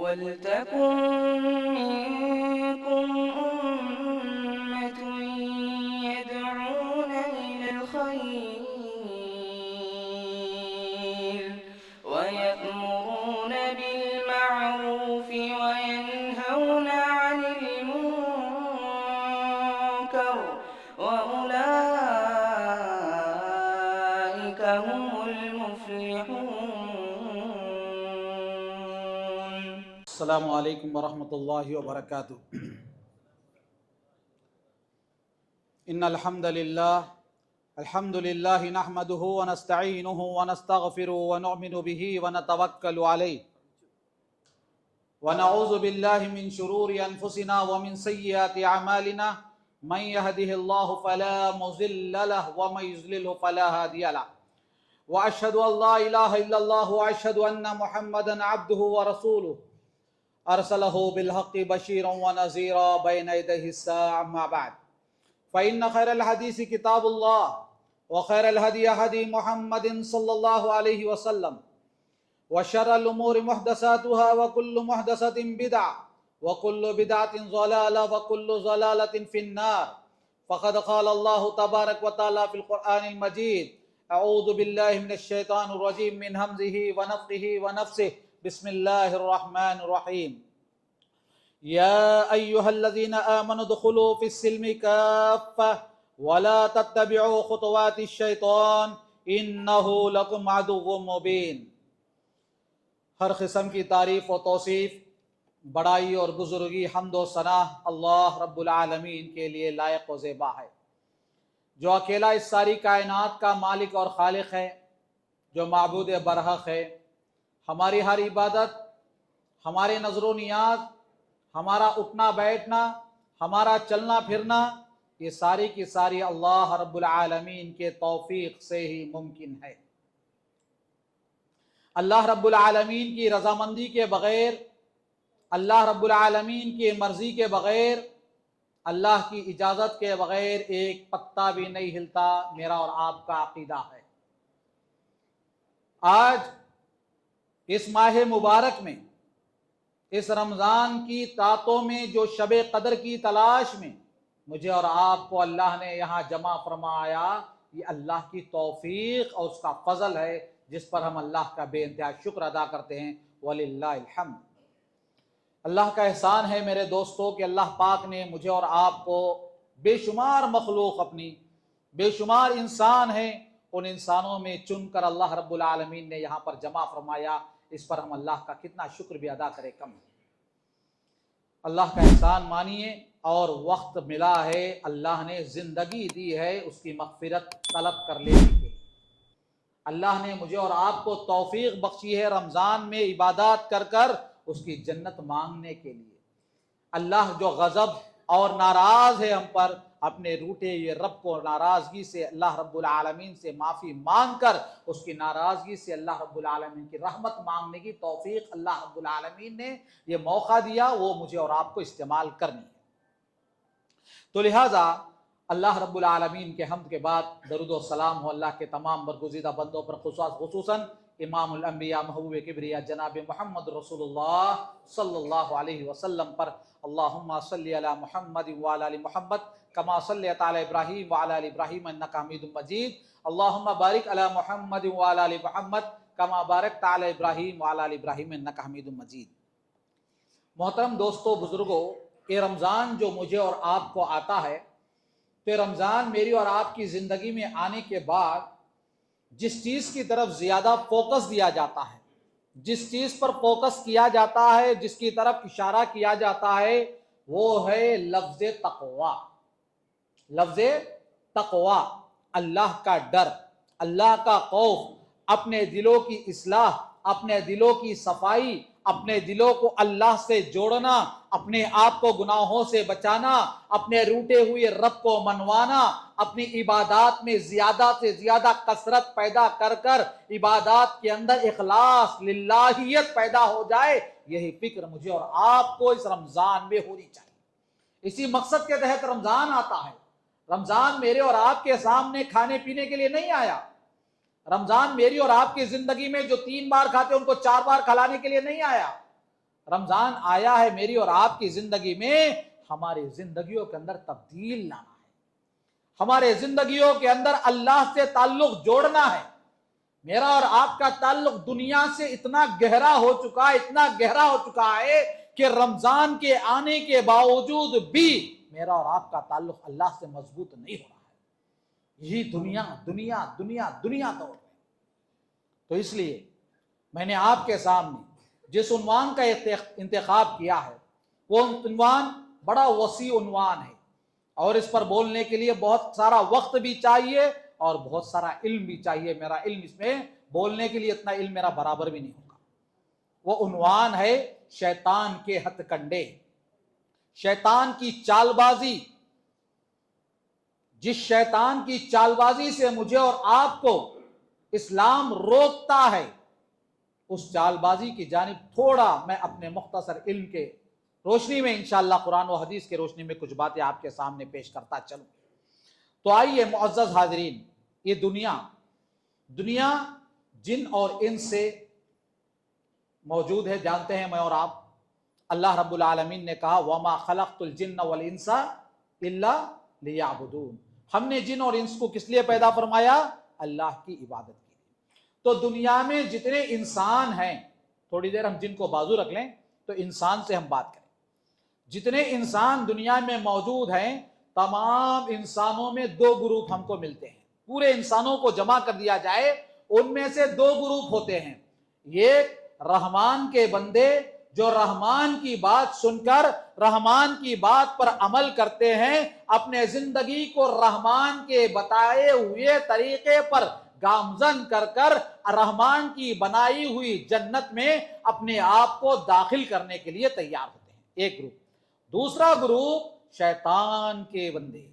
وَلْتَكُن مِّنكُمْ أُمَّةٌ يَدْعُونَ إِلَى الْخَيْرِ وَيَأْمُرُونَ بِالْمَعْرُوفِ وَيَنْهَوْنَ عَنِ الْمُنكَرِ وَأُولَٰئِكَ هُمُ الْمُفْلِحُونَ. السلام علیکم ورحمۃ اللہ وبرکاتہ۔ ان الحمد للہ نحمده ونستعینه ونستغفره ونؤمن به ونتوکل علیہ ونعوذ باللہ من شرور انفسنا ومن سیئات اعمالنا من يهده الله فلا مضل له ومن يضلل فلا هادي له واشهد ان لا اله الا الله واشهد ان محمدا عبده ورسوله ارسلہ بالحق بشیرا ونذیرا بین یدیہ الساعة اما بعد فإن خیر الحدیث کتاب اللہ وخیر الہدی ہدی محمد صلی اللہ علیہ وسلم وشر الامور محدثاتها وكل محدثة بدعة وكل بدعة ضلالة وكل ضلالة في النار فقد قال الله تبارك وتعالى في القرآن المجيد اعوذ باللہ من الشیطان الرجیم من همزه ونفخه ونفثه بسم اللہ الرحمن الرحیم یا ایہا الذین آمنوا ادخلوا فی السلم کافة ولا تتبعوا خطوات الشیطان انہ لکم عدو مبین۔ ہر قسم کی تعریف و توصیف، بڑائی اور بزرگی، حمد و ثنا اللہ رب العالمین کے لیے لائق و زیبا ہے، جو اکیلا اس ساری کائنات کا مالک اور خالق ہے، جو معبود برحق ہے۔ ہماری ہر عبادت، ہمارے نظر و نیاز، ہمارا اٹھنا بیٹھنا، ہمارا چلنا پھرنا، یہ ساری کی ساری اللہ رب العالمین کے توفیق سے ہی ممکن ہے۔ اللہ رب العالمین کی رضامندی کے بغیر، اللہ رب العالمین کی مرضی کے بغیر، اللہ کی اجازت کے بغیر ایک پتا بھی نہیں ہلتا، میرا اور آپ کا عقیدہ ہے۔ آج اس ماہ مبارک میں، اس رمضان کی راتوں میں جو شب قدر کی تلاش میں مجھے اور آپ کو اللہ نے یہاں جمع فرمایا، یہ اللہ کی توفیق اور اس کا فضل ہے، جس پر ہم اللہ کا بے انتہا شکر ادا کرتے ہیں، وَلِلَّهِ الْحَمْدُ۔ اللہ کا احسان ہے میرے دوستو کہ اللہ پاک نے مجھے اور آپ کو بے شمار مخلوق، اپنی بے شمار انسان ہیں، ان انسانوں میں چن کر اللہ رب العالمین نے یہاں پر جمع فرمایا۔ اس پر ہم اللہ کا کتنا شکر بھی ادا کرے کم ہے۔ اللہ کا احسان مانیے، اور وقت ملا ہے، اللہ نے زندگی دی ہے اس کی مغفرت طلب کر لینے کے لیے۔ اللہ نے مجھے اور آپ کو توفیق بخشی ہے رمضان میں عبادات کر کر اس کی جنت مانگنے کے لیے۔ اللہ جو غضب اور ناراض ہے ہم پر، اپنے روٹے یہ رب کو ناراضگی سے اللہ رب العالمین سے معافی مانگ کر اس کی ناراضگی سے اللہ رب العالمین کی رحمت مانگنے کی توفیق اللہ رب العالمین نے یہ موقع دیا، وہ مجھے اور آپ کو استعمال کرنی ہے۔ تو لہٰذا اللہ رب العالمین کے حمد کے بعد درود و سلام ہو اللہ کے تمام برگزیدہ بندوں پر، خصوصاً امام الانبیاء محبوب کبریا جناب محمد رسول اللہ صلی اللہ علیہ وسلم پر۔ اللہم صلی علی محمد وعلی آل محمد کما صلیت علی ابراہیم وعلی آل ابراہیم انک حمید مجید۔ اللہم بارک علی محمد وعلی آل محمد کما بارکت علی ابراہیم وعلی آل ابراہیم انک حمید مجید۔ محترم دوستو، بزرگوں، یہ رمضان جو مجھے اور آپ کو آتا ہے، تو رمضان میری اور آپ کی زندگی میں آنے کے بعد جس چیز کی طرف زیادہ فوکس دیا جاتا ہے، جس چیز پر فوکس کیا جاتا ہے، جس کی طرف اشارہ کیا جاتا ہے، وہ ہے لفظ تقوی۔ لفظ تقوی، اللہ کا ڈر، اللہ کا خوف، اپنے دلوں کی اصلاح، اپنے دلوں کی صفائی، اپنے دلوں کو اللہ سے جوڑنا، اپنے آپ کو گناہوں سے بچانا، اپنے روٹے ہوئے رب کو منوانا، اپنی عبادات میں زیادہ سے زیادہ کثرت پیدا کر کر عبادات کے اندر اخلاص، للہیت پیدا ہو جائے، یہی فکر مجھے اور آپ کو اس رمضان میں ہونی چاہیے۔ اسی مقصد کے تحت رمضان آتا ہے۔ رمضان میرے اور آپ کے سامنے کھانے پینے کے لیے نہیں آیا۔ رمضان میری اور آپ کی زندگی میں جو 3 بار کھاتے ان کو 4 بار کھلانے کے لیے نہیں آیا۔ رمضان آیا ہے میری اور آپ کی زندگی میں ہماری زندگیوں کے اندر تبدیل لانا ہے، ہمارے زندگیوں کے اندر اللہ سے تعلق جوڑنا ہے۔ میرا اور آپ کا تعلق دنیا سے اتنا گہرا ہو چکا ہے، اتنا گہرا ہو چکا ہے کہ رمضان کے آنے کے باوجود بھی میرا اور آپ کا تعلق اللہ سے مضبوط نہیں ہو رہا ہے۔ یہی دنیا دنیا دنیا دنیا دوڑ رہی۔ تو اس لیے میں نے آپ کے سامنے جس عنوان کا انتخاب کیا ہے وہ عنوان بڑا وسیع عنوان ہے، اور اس پر بولنے کے لیے بہت سارا وقت بھی چاہیے اور بہت سارا علم بھی چاہیے۔ میرا علم اس میں بولنے کے لیے اتنا علم میرا برابر بھی نہیں ہوگا۔ وہ عنوان ہے شیطان کے ہتھ کنڈے، شیطان کی چال بازی۔ جس شیطان کی چال بازی سے مجھے اور آپ کو اسلام روکتا ہے، اس چال بازی کی جانب تھوڑا میں اپنے مختصر علم کے روشنی میں انشاءاللہ قرآن و حدیث کے روشنی میں کچھ باتیں آپ کے سامنے پیش کرتا چلوں۔ تو آئیے معزز حاضرین، یہ دنیا جن اور انس سے موجود ہے، جانتے ہیں میں اور آپ۔ اللہ رب العالمین نے کہا وَمَا خَلَقْتُ الْجِنَّ وَالْإِنسَ إِلَّا لِيَعْبُدُونَ، ہم نے جن اور انس کو کس لیے پیدا فرمایا؟ اللہ کی عبادت کے لیے۔ تو دنیا میں جتنے انسان ہیں، تھوڑی دیر ہم جن کو بازو رکھ لیں تو انسان سے ہم بات کریں۔ جتنے انسان دنیا میں موجود ہیں، تمام انسانوں میں دو گروپ ہم کو ملتے ہیں۔ پورے انسانوں کو جمع کر دیا جائے، ان میں سے دو گروپ ہوتے ہیں۔ یہ رحمان کے بندے جو رحمان کی بات سن کر رحمان کی بات پر عمل کرتے ہیں، اپنے زندگی کو رحمان کے بتائے ہوئے طریقے پر گامزن کر کر رحمان کی بنائی ہوئی جنت میں اپنے آپ کو داخل کرنے کے لیے تیار ہوتے ہیں، ایک گروپ۔ دوسرا گروپ شیطان کے بندے،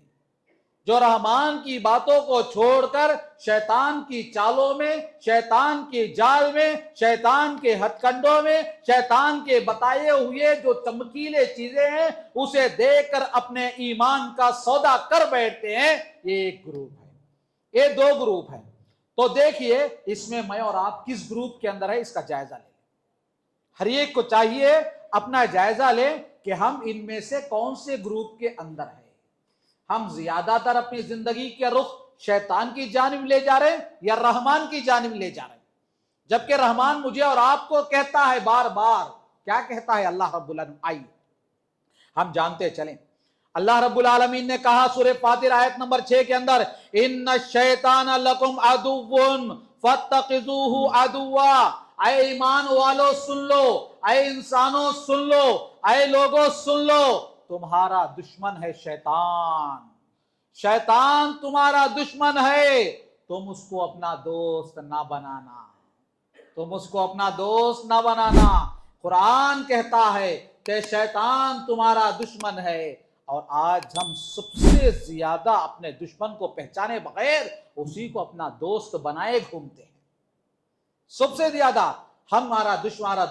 جو رحمان کی باتوں کو چھوڑ کر شیطان کی چالوں میں، شیطان کی جال میں، شیطان کے ہتھ کنڈوں میں، شیطان کے بتائے ہوئے جو چمکیلے چیزیں ہیں اسے دیکھ کر اپنے ایمان کا سودا کر بیٹھتے ہیں۔ یہ ایک گروپ ہے، یہ دو گروپ ہیں۔ تو دیکھیے اس میں میں اور آپ کس گروپ کے اندر ہے، اس کا جائزہ لیں۔ ہر ایک کو چاہیے اپنا جائزہ لیں کہ ہم ان میں سے کون سے گروپ کے اندر ہیں۔ ہم زیادہ تر اپنی زندگی کے رخ شیطان کی جانب لے جا رہے ہیں یا رحمان کی جانب لے جا رہے ہیں؟ جبکہ رحمان مجھے اور آپ کو کہتا ہے بار بار، کیا کہتا ہے اللہ رب العالمین؟ آئیے ہم جانتے چلیں۔ اللہ رب العالمین نے کہا سورہ فاطر آیت نمبر 6 کے اندر، ان الشیطان لکم عدو فاتخذوہ عدوا۔ اے ایمان والو سن لو، اے انسانوں سن لو، اے لوگوں سن لو، تمہارا دشمن ہے شیطان۔ شیطان تمہارا دشمن ہے، تم اس کو اپنا دوست نہ بنانا، تم اس کو اپنا دوست نہ بنانا۔ قرآن کہتا ہے کہ شیطان تمہارا دشمن ہے، اور آج ہم سب سے زیادہ اپنے دشمن کو پہچانے بغیر اسی کو اپنا دوست بنائے گھومتے ہیں۔ سب سے زیادہ ہمارا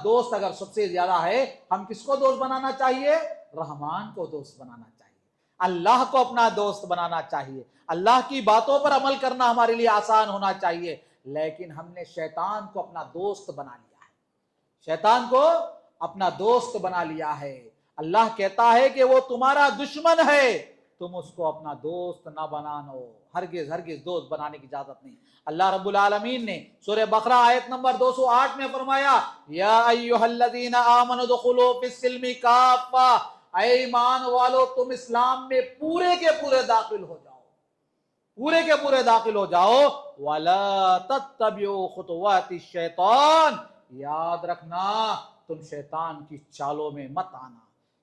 دوست اگر سب سے زیادہ ہے، ہم کس کو دوست بنانا چاہیے؟ رحمان کو دوست بنانا چاہیے، اللہ کو اپنا دوست بنانا چاہیے، اللہ کی باتوں پر عمل کرنا ہمارے لیے آسان ہونا چاہیے۔ لیکن ہم نے شیطان کو اپنا دوست بنا لیا ہے، شیطان کو اپنا دوست بنا لیا ہے۔ اللہ کہتا ہے کہ وہ تمہارا دشمن ہے، تم اس کو اپنا دوست نہ بنانا، ہرگز ہرگز دوست بنانے کی اجازت نہیں۔ اللہ رب العالمین نے سورہ بقرہ آیت نمبر 208 میں فرمایا، یا ایھا الذین آمنوا ادخلوا فی السلم کافہ، اے ایمان والو تم اسلام میں پورے کے پورے داخل ہو جاؤ، پورے کے پورے داخل ہو جاؤ۔ وَلَا تَتَّبِعُوا خُطُوَاتِ الشَّيْطَانِ، یاد رکھنا تم شیطان کی چالوں میں مت آنا،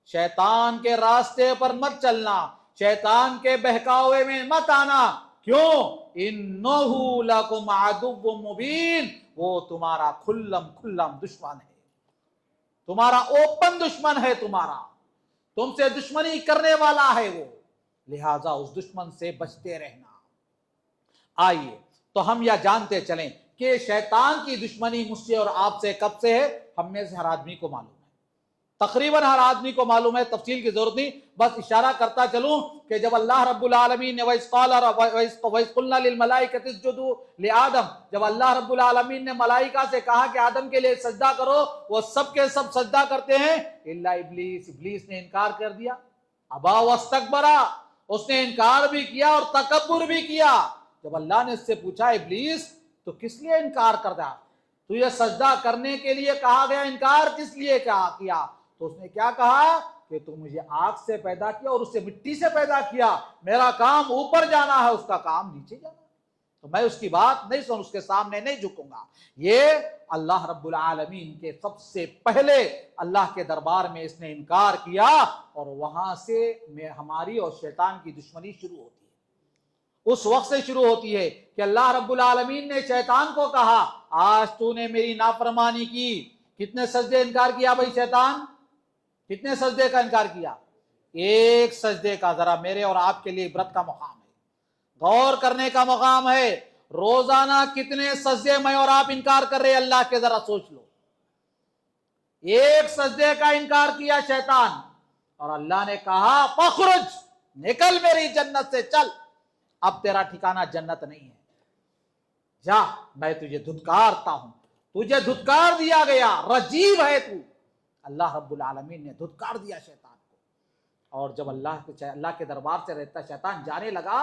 شیطان کے راستے پر مت چلنا، شیطان کے بہکاوے میں مت آنا۔ کیوں؟ اِنَّهُ لَكُمْ عَدُوٌّ مُبِينٌ، وہ تمہارا کھلم دشمن ہے، تمہارا اوپن دشمن ہے، تم سے دشمنی کرنے والا ہے وہ، لہٰذا اس دشمن سے بچتے رہنا۔ آئیے تو ہم یہ جانتے چلیں کہ شیطان کی دشمنی مجھ سے اور آپ سے کب سے ہے؟ ہم میں سے ہر آدمی کو معلوم ہے۔ تقریباً ہر آدمی کو معلوم ہے، تفصیل کی ضرورت نہیں، بس اشارہ کرتا چلوں کہ جب اللہ رب العالمین نے وَإِذْ قُلْنَا لِلْمَلَائِكَةِ اسْجُدُوا لِآدَمَ، جب اللہ رب العالمین نے ملائکہ سے کہا کہ آدم کے لیے سجدہ کرو، وہ سب کے سب سجدہ کرتے ہیں الا ابلیس، ابلیس نے انکار کر دیا، ابا واستکبر، اس نے انکار بھی کیا اور تکبر بھی کیا۔ جب اللہ نے اس سے پوچھا ابلیس تو کس لیے انکار کر دیا، تو یہ سجدہ کرنے کے لیے کہا گیا، انکار کس لیے کیا؟ تو اس نے کیا کہا کہ تو مجھے آگ سے پیدا کیا اور اس سے مٹی سے پیدا کیا، میرا کام اوپر جانا ہے، اس کا کام نیچے جانا ہے، تو میں اس کی بات نہیں سن، اس کے سامنے نہیں جھکوں گا۔ یہ اللہ رب العالمین کے سب سے پہلے اللہ کے دربار میں اس نے انکار کیا، اور وہاں سے ہماری اور شیطان کی دشمنی شروع ہوتی ہے، اس وقت سے شروع ہوتی ہے کہ اللہ رب العالمین نے شیطان کو کہا آج تو نے میری نافرمانی کی۔ کتنے سجدے انکار کیا بھائی شیطان؟ کتنے سجدے کا انکار کیا؟ ایک سجدے کا۔ ذرا میرے اور آپ کے لیے عبرت کا مقام ہے، غور کرنے کا مقام ہے، روزانہ کتنے سجدے میں اور آپ انکار کر رہے اللہ کے، ذرا سوچ لو۔ ایک سجدے کا انکار کیا شیطان، اور اللہ نے کہا فخرج، نکل میری جنت سے، چل، اب تیرا ٹھکانہ جنت نہیں ہے، جا، میں تجھے دھتکارتا ہوں، تجھے دھتکار دیا گیا، رجیم ہے تو۔ اللہ رب العالمین نے دھتکار دیا شیطان کو، اور جب اللہ کے دربار سے رہتا شیطان جانے لگا،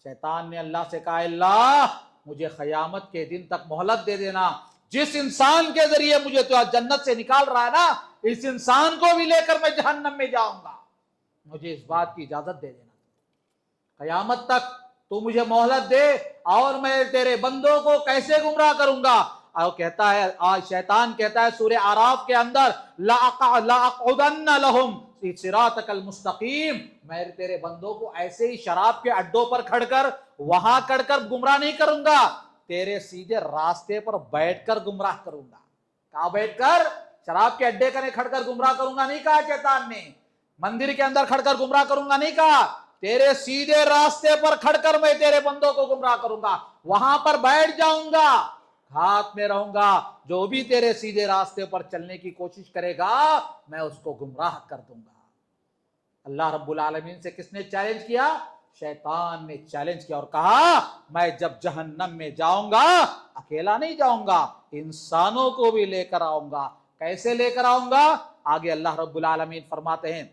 شیطان نے اللہ سے کہا اللہ مجھے قیامت کے دن تک مہلت دے دینا، جس انسان کے ذریعے مجھے تو جنت سے نکال رہا ہے نا، اس انسان کو بھی لے کر میں جہنم میں جاؤں گا، مجھے اس بات کی اجازت دے دینا، قیامت تک تو مجھے مہلت دے، اور میں تیرے بندوں کو کیسے گمراہ کروں گا۔ اور کہتا ہے، شیطان کہتا ہے سورہ اعراف کے اندر لَأَقْعُدَنَّ لَهُمْ صِرَاطَكَ الْمُسْتَقِيمَ، میں تیرے بندوں کو ایسے ہی شراب کے اڈوں پر کھڑ کر، وہاں کھڑ کر گمراہ نہیں کروں گا، تیرے سیدھے راستے پر بیٹھ کر گمراہ کروں گا۔ کہاں بیٹھ کر؟ شراب کے اڈے کنے کھڑ کر گمراہ کروں گا نہیں کہا شیطان نے، مندر کے اندر کھڑ کر گمراہ کروں گا نہیں کہا، تیرے سیدھے راستے پر کھڑ کر میں تیرے بندوں کو گمراہ کروں گا، وہاں پر بیٹھ جاؤں گا، ہاتھ میں رہوں گا، جو بھی تیرے سیدھے راستے پر چلنے کی کوشش کرے گا میں اس کو گمراہ کر دوں گا۔ اللہ رب العالمین سے کس نے چیلنج کیا؟ شیطان نے چیلنج کیا اور کہا میں جب جہنم میں جاؤں گا اکیلا نہیں جاؤں گا، انسانوں کو بھی لے کر آؤں گا۔ کیسے لے کر آؤں گا؟ آگے اللہ رب العالمین فرماتے ہیں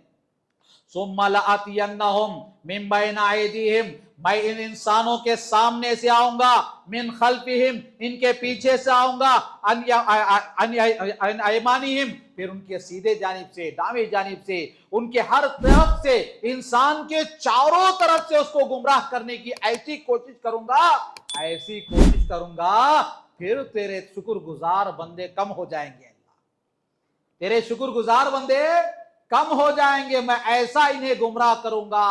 ثم لآتینہم من بین ایدیہم، میں ان انسانوں کے سامنے سے آؤں گا، من خلفہم، ان کے پیچھے سے آؤں گا، عن ایمانہم، پھر ان کے سیدھے جانب سے، دائیں جانب سے، ان کے ہر طرف سے، انسان کے چاروں طرف سے اس کو گمراہ کرنے کی ایسی کوشش کروں گا، ایسی کوشش کروں گا، پھر تیرے شکر گزار بندے کم ہو جائیں گے، تیرے شکر گزار بندے کم ہو جائیں گے، میں ایسا انہیں گمراہ کروں گا۔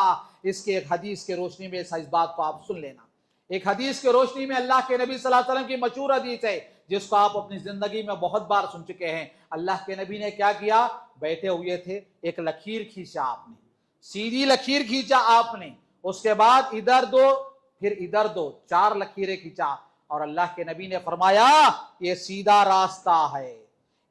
اس کے ایک حدیث کے روشنی میں اس بات کو آپ سن لینا، ایک حدیث کے روشنی میں اللہ کے نبی صلی اللہ علیہ وسلم کی مشہور حدیث ہے جس کو آپ اپنی زندگی میں بہت بار سن چکے ہیں۔ اللہ کے نبی نے کیا کیا؟ بیٹھے ہوئے تھے، ایک لکیر کھینچا آپ نے، سیدھی لکیر کھینچا آپ نے، اس کے بعد ادھر دو پھر ادھر دو، 4 لکیریں کھینچا، اور اللہ کے نبی نے فرمایا یہ سیدھا راستہ ہے،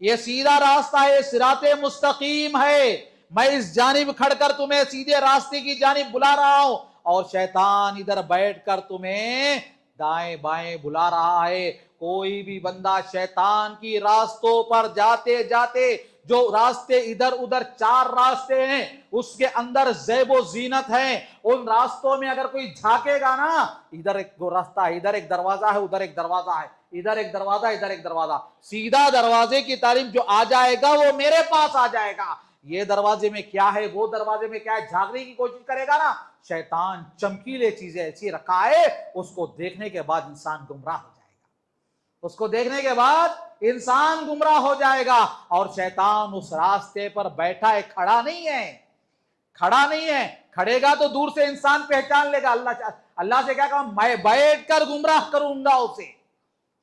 یہ سیدھا راستہ ہے، صراط مستقیم ہے، میں اس جانب کھڑ کر تمہیں سیدھے راستے کی جانب بلا رہا ہوں، اور شیطان ادھر بیٹھ کر تمہیں دائیں بائیں بلا رہا ہے۔ کوئی بھی بندہ شیطان کی راستوں پر جاتے جاتے، جو راستے ادھر ادھر 4 راستے ہیں، اس کے اندر زیب و زینت ہیں، ان راستوں میں اگر کوئی جھانکے گا نا، ادھر ایک راستہ ہے، ادھر ایک دروازہ ہے، ادھر ایک دروازہ ہے، ادھر ایک دروازہ، ادھر ایک دروازہ، سیدھا دروازے کی تعلیم جو آ جائے گا وہ میرے پاس آ جائے گا، یہ دروازے میں کیا ہے، وہ دروازے میں کیا ہے، جھانکنے کی کوشش کرے گا نا، شیطان چمکیلے چیزیں ایسی رکھائے، اس کو دیکھنے کے بعد انسان گمراہ ہو جائے گا، اس کو دیکھنے کے بعد انسان گمراہ ہو جائے گا، اور شیطان اس راستے پر بیٹھا ہے، کھڑا نہیں ہے، کھڑا نہیں ہے، کھڑے گا تو دور سے انسان پہچان لے گا، اللہ سے کیا کہا، میں بیٹھ کر گمراہ کروں گا اسے،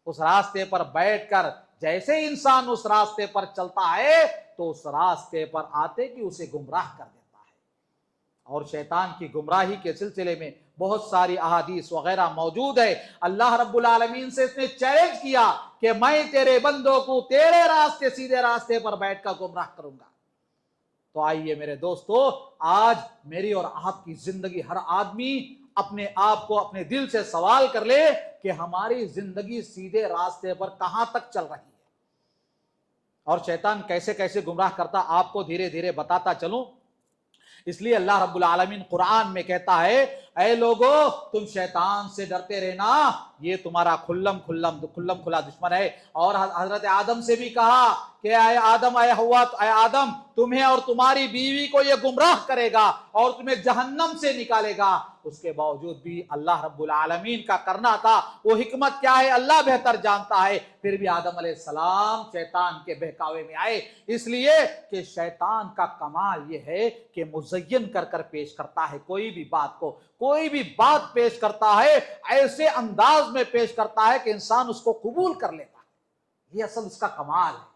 اس راستے پر بیٹھ کر، جیسے انسان اس راستے پر چلتا ہے تو اس راستے پر آتے کہ اسے گمراہ کر دیتا ہے۔ اور شیطان کی گمراہی کے سلسلے میں بہت ساری احادیث وغیرہ موجود ہے۔ اللہ رب العالمین سے اس نے چیلنج کیا کہ میں تیرے بندوں کو تیرے راستے، سیدھے راستے پر بیٹھ کر گمراہ کروں گا۔ تو آئیے میرے دوستو، آج میری اور آپ کی زندگی، ہر آدمی اپنے آپ کو اپنے دل سے سوال کر لے کہ ہماری زندگی سیدھے راستے پر کہاں تک چل رہی ہے، اور شیطان کیسے کیسے گمراہ کرتا آپ کو دھیرے دھیرے بتاتا چلوں۔ اس لیے اللہ رب العالمین قرآن میں کہتا ہے، اے لوگو تم شیطان سے ڈرتے رہنا، یہ تمہارا کھلم کھلا دشمن ہے۔ اور حضرت آدم سے بھی کہا کہ اے آدم، اے حوا، اے آدم، تمہیں اور تمہاری بیوی کو یہ گمراہ کرے گا اور تمہیں جہنم سے نکالے گا۔ اس کے باوجود بھی اللہ رب العالمین کا کرنا تھا، وہ حکمت کیا ہے اللہ بہتر جانتا ہے، پھر بھی آدم علیہ السلام شیطان کے بہکاوے میں آئے، اس لیے کہ شیطان کا کمال یہ ہے کہ مزین کر کر پیش کرتا ہے، کوئی بھی بات پیش کرتا ہے ایسے انداز میں پیش کرتا ہے کہ انسان اس کو قبول کر لیتا ہے۔ یہ اصل اس کا کمال ہے،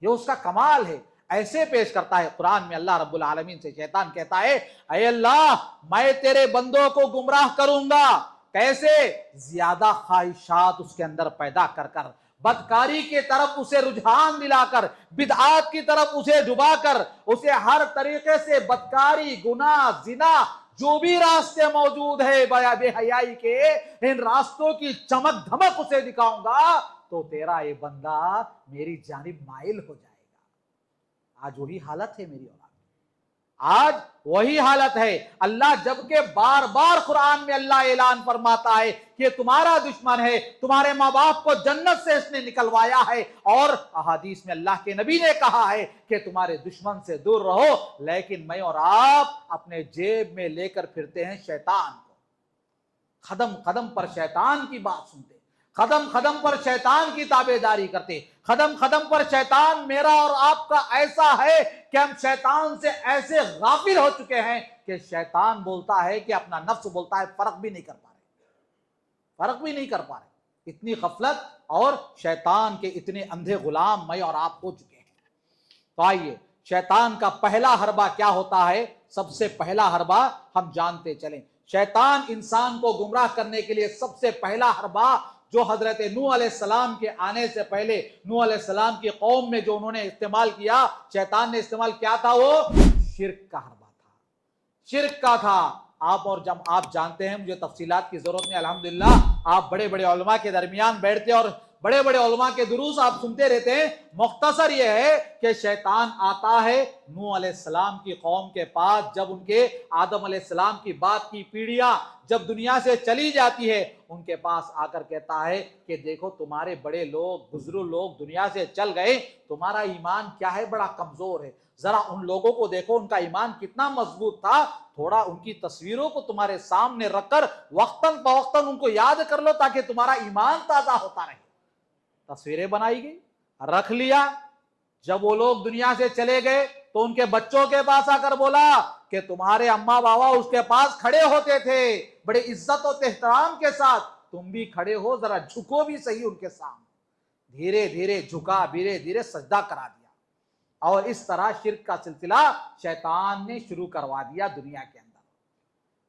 یہ اس کا کمال ہے، ایسے پیش کرتا ہے۔ قرآن میں اللہ رب العالمین سے شیطان کہتا ہے، اے اللہ میں تیرے بندوں کو گمراہ کروں گا، کیسے؟ زیادہ خواہشات اس کے اندر پیدا کر کر، بدکاری کی طرف اسے رجحان دلا کر، بدعات کی طرف اسے ڈبا کر، اسے ہر طریقے سے بدکاری، گناہ، زنا، جو بھی راستے موجود ہے بے حیائی کے، ان راستوں کی چمک دھمک اسے دکھاؤں گا تو تیرا یہ بندہ میری جانب مائل ہو جائے گا۔ آج وہی حالت ہے میری اور آج وہی حالت ہے۔ اللہ جبکہ بار بار قرآن میں اللہ اعلان فرماتا ہے کہ تمہارا دشمن ہے، تمہارے ماں باپ کو جنت سے اس نے نکلوایا ہے، اور احادیث میں اللہ کے نبی نے کہا ہے کہ تمہارے دشمن سے دور رہو، لیکن میں اور آپ اپنے جیب میں لے کر پھرتے ہیں شیطان کو، قدم قدم پر شیطان کی بات سنتے، قدم قدم پر شیطان کی تابعداری کرتے، قدم قدم پر شیطان میرا اور آپ کا ایسا ہے کہ ہم شیطان سے ایسے غافل ہو چکے ہیں کہ شیطان بولتا ہے کہ اپنا نفس بولتا ہے فرق بھی نہیں کر پا رہے، اتنی غفلت اور شیطان کے اتنے اندھے غلام میں اور آپ ہو چکے ہیں۔ تو آئیے شیطان کا پہلا حربہ کیا ہوتا ہے، سب سے پہلا حربہ ہم جانتے چلیں۔ شیطان انسان کو گمراہ کرنے کے لیے سب سے پہلا حربہ جو حضرت نوح علیہ السلام کے آنے سے پہلے نوح علیہ السلام کی قوم میں جو انہوں نے استعمال کیا، شیطان نے استعمال کیا تھا، وہ شرک کا حربہ تھا، شرک کا تھا۔ جب آپ جانتے ہیں، مجھے تفصیلات کی ضرورت نہیں، الحمدللہ آپ بڑے بڑے علماء کے درمیان بیٹھتے اور بڑے بڑے علماء کے دروس آپ سنتے رہتے ہیں۔ مختصر یہ ہے کہ شیطان آتا ہے نوح علیہ السلام کی قوم کے پاس، جب ان کے آدم علیہ السلام کی بات کی پیڑھیاں جب دنیا سے چلی جاتی ہے، ان کے پاس آ کر کہتا ہے کہ دیکھو تمہارے بڑے لوگ، بزرگ لوگ دنیا سے چل گئے، تمہارا ایمان کیا ہے، بڑا کمزور ہے، ذرا ان لوگوں کو دیکھو، ان کا ایمان کتنا مضبوط تھا، تھوڑا ان کی تصویروں کو تمہارے سامنے رکھ کر وقتاً فوقتاً ان کو یاد کر لو تاکہ تمہارا ایمان تازہ ہوتا رہے۔ تصویریں بنائی گئی، رکھ لیا۔ جب وہ لوگ دنیا سے چلے گئے تو ان کے بچوں کے پاس آ کر بولا کہ تمہارے اماں بابا اس کے پاس کھڑے ہوتے تھے بڑے عزت و احترام کے ساتھ، تم بھی کھڑے ہو، ذرا جھکو بھی صحیح ان کے سامنے۔ دھیرے دھیرے جھکا، دھیرے دھیرے سجدہ کرا دیا، اور اس طرح شرک کا سلسلہ شیطان نے شروع کروا دیا دنیا کے اندر۔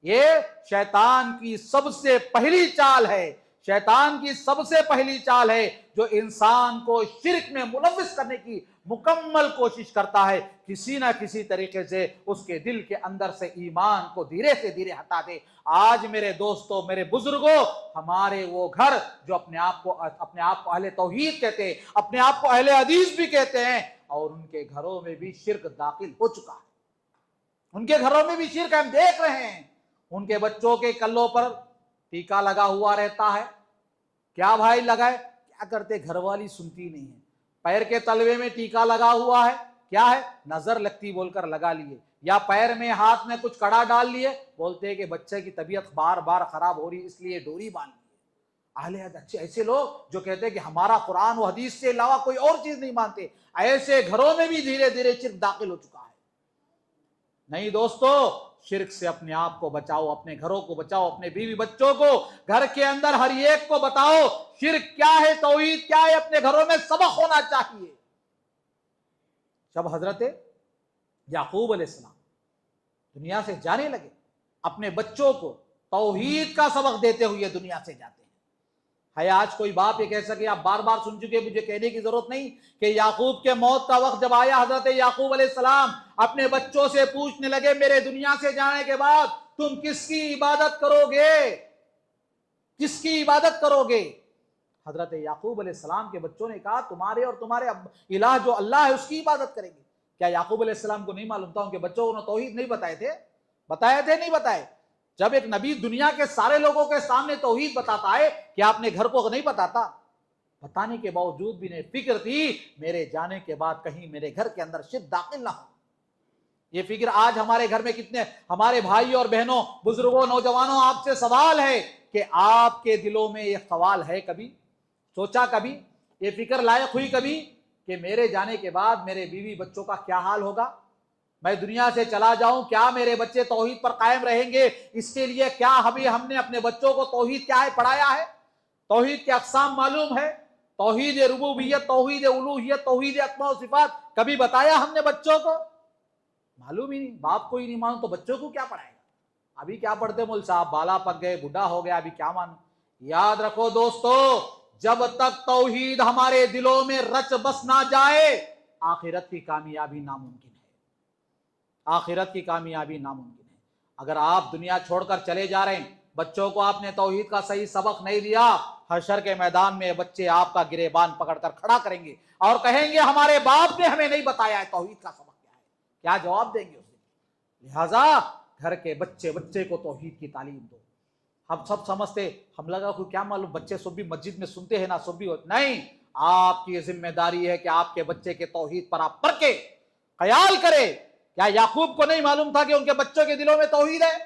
یہ شیطان کی سب سے پہلی چال ہے، شیطان کی سب سے پہلی چال ہے جو انسان کو شرک میں ملوث کرنے کی مکمل کوشش کرتا ہے، کسی نہ کسی طریقے سے اس کے دل کے اندر سے ایمان کو دھیرے سے دھیرے ہٹا دے۔ آج میرے دوستوں، میرے بزرگوں، ہمارے وہ گھر جو اپنے آپ کو اہل توحید کہتے ہیں، اپنے آپ کو اہل حدیث بھی کہتے ہیں، اور ان کے گھروں میں بھی شرک داخل ہو چکا ہے، ان کے گھروں میں بھی شرک ہم دیکھ رہے ہیں۔ ان کے بچوں کے کلوں پر ٹیکا لگا ہوا رہتا ہے، کیا بھائی لگائے، کیا کرتے، گھر والی سنتی نہیں ہے۔ پیر کے تلوے میں ٹیکا لگا ہوا ہے، کیا ہے، نظر لگتی بول کر لگا لیے، یا پیر میں ہاتھ میں کچھ کڑا ڈال لیے، بولتے ہیں کہ بچے کی طبیعت بار بار خراب ہو رہی اس لیے ڈوری باندھ لیے۔ اہل حدیث ایسے لوگ جو کہتے ہیں کہ ہمارا قرآن و حدیث سے علاوہ کوئی اور چیز نہیں مانتے، ایسے گھروں میں بھی دھیرے دھیرے شرک داخل ہو چکا ہے۔ نہیں دوستو، شرک سے اپنے آپ کو بچاؤ، اپنے گھروں کو بچاؤ، اپنے بیوی بچوں کو، گھر کے اندر ہر ایک کو بتاؤ شرک کیا ہے، توحید کیا ہے، اپنے گھروں میں سبق ہونا چاہیے۔ جب حضرت یعقوب علیہ السلام دنیا سے جانے لگے، اپنے بچوں کو توحید کا سبق دیتے ہوئے دنیا سے جاتے ہیں۔ ہے آج کوئی باپ یہ کہہ سکے؟ آپ بار بار سن چکے، مجھے کہنے کی ضرورت نہیں کہ یعقوب کے موت کا وقت جب آیا، حضرت یعقوب علیہ السلام اپنے بچوں سے پوچھنے لگے میرے دنیا سے جانے کے بعد تم کس کی عبادت کرو گے، کس کی عبادت کرو گے؟ حضرت یعقوب علیہ السلام کے بچوں نے کہا تمہارے اور تمہارے الہ جو اللہ ہے اس کی عبادت کریں گے۔ کیا یعقوب علیہ السلام کو نہیں معلوم تھا ان کے بچوں کو توحید نہیں بتائے تھے؟ بتائے تھے نہیں بتائے؟ جب ایک نبی دنیا کے سارے لوگوں کے سامنے توحید بتاتا ہے، کیا اپنے گھر کو نہیں بتاتا؟ بتانے کے باوجود بھی انہیں فکر تھی میرے جانے کے بعد کہیں میرے گھر کے اندر شرک داخل نہ ہو۔ یہ فکر آج ہمارے گھر میں کتنے ہمارے بھائی اور بہنوں، بزرگوں، نوجوانوں، آپ سے سوال ہے کہ آپ کے دلوں میں یہ سوال ہے؟ کبھی سوچا؟ کبھی یہ فکر لائق ہوئی کبھی کہ میرے جانے کے بعد میرے بیوی بچوں کا کیا حال ہوگا؟ میں دنیا سے چلا جاؤں، کیا میرے بچے توحید پر قائم رہیں گے؟ اس کے لیے کیا ہم نے اپنے بچوں کو توحید کیا ہے پڑھایا ہے؟ توحید کے اقسام معلوم ہے؟ توحید ربوبیت، توحید الوہیت، توحید اسماء و صفات کبھی بتایا ہم نے بچوں کو؟ معلوم ہی نہیں، باپ کو ہی نہیں معلوم تو بچوں کو کیا پڑھائے گا؟ ابھی کیا پڑھتے مول صاحب؟ بالا پک گئے، بڈھا ہو گیا، ابھی کیا مانو؟ یاد رکھو دوستو، جب تک توحید ہمارے دلوں میں رچ بس نہ جائے آخرت کی کامیابی ناممکن ہے، آخرت کی کامیابی ناممکن ہے۔ اگر آپ دنیا چھوڑ کر چلے جا رہے ہیں، بچوں کو آپ نے توحید کا صحیح سبق نہیں دیا، حشر کے میدان میں بچے آپ کا گریبان پکڑ کر کھڑا کریں گے اور کہیں گے ہمارے باپ نے ہمیں نہیں بتایا ہے توحید کا سبق کیا ہے۔ کیا جواب دیں گے اسے؟ لہذا گھر کے بچے کو توحید کی تعلیم دو۔ ہم سب سمجھتے، ہم لگا کو کیا معلوم بچے سب بھی مسجد میں سنتے ہیں نا، سب بھی نہیں، آپ کی ذمہ داری ہے کہ آپ کے بچے کے توحید پر آپ پرکھیں، خیال کرے۔ کیا یعقوب کو نہیں معلوم تھا کہ ان کے بچوں کے دلوں میں توحید ہے؟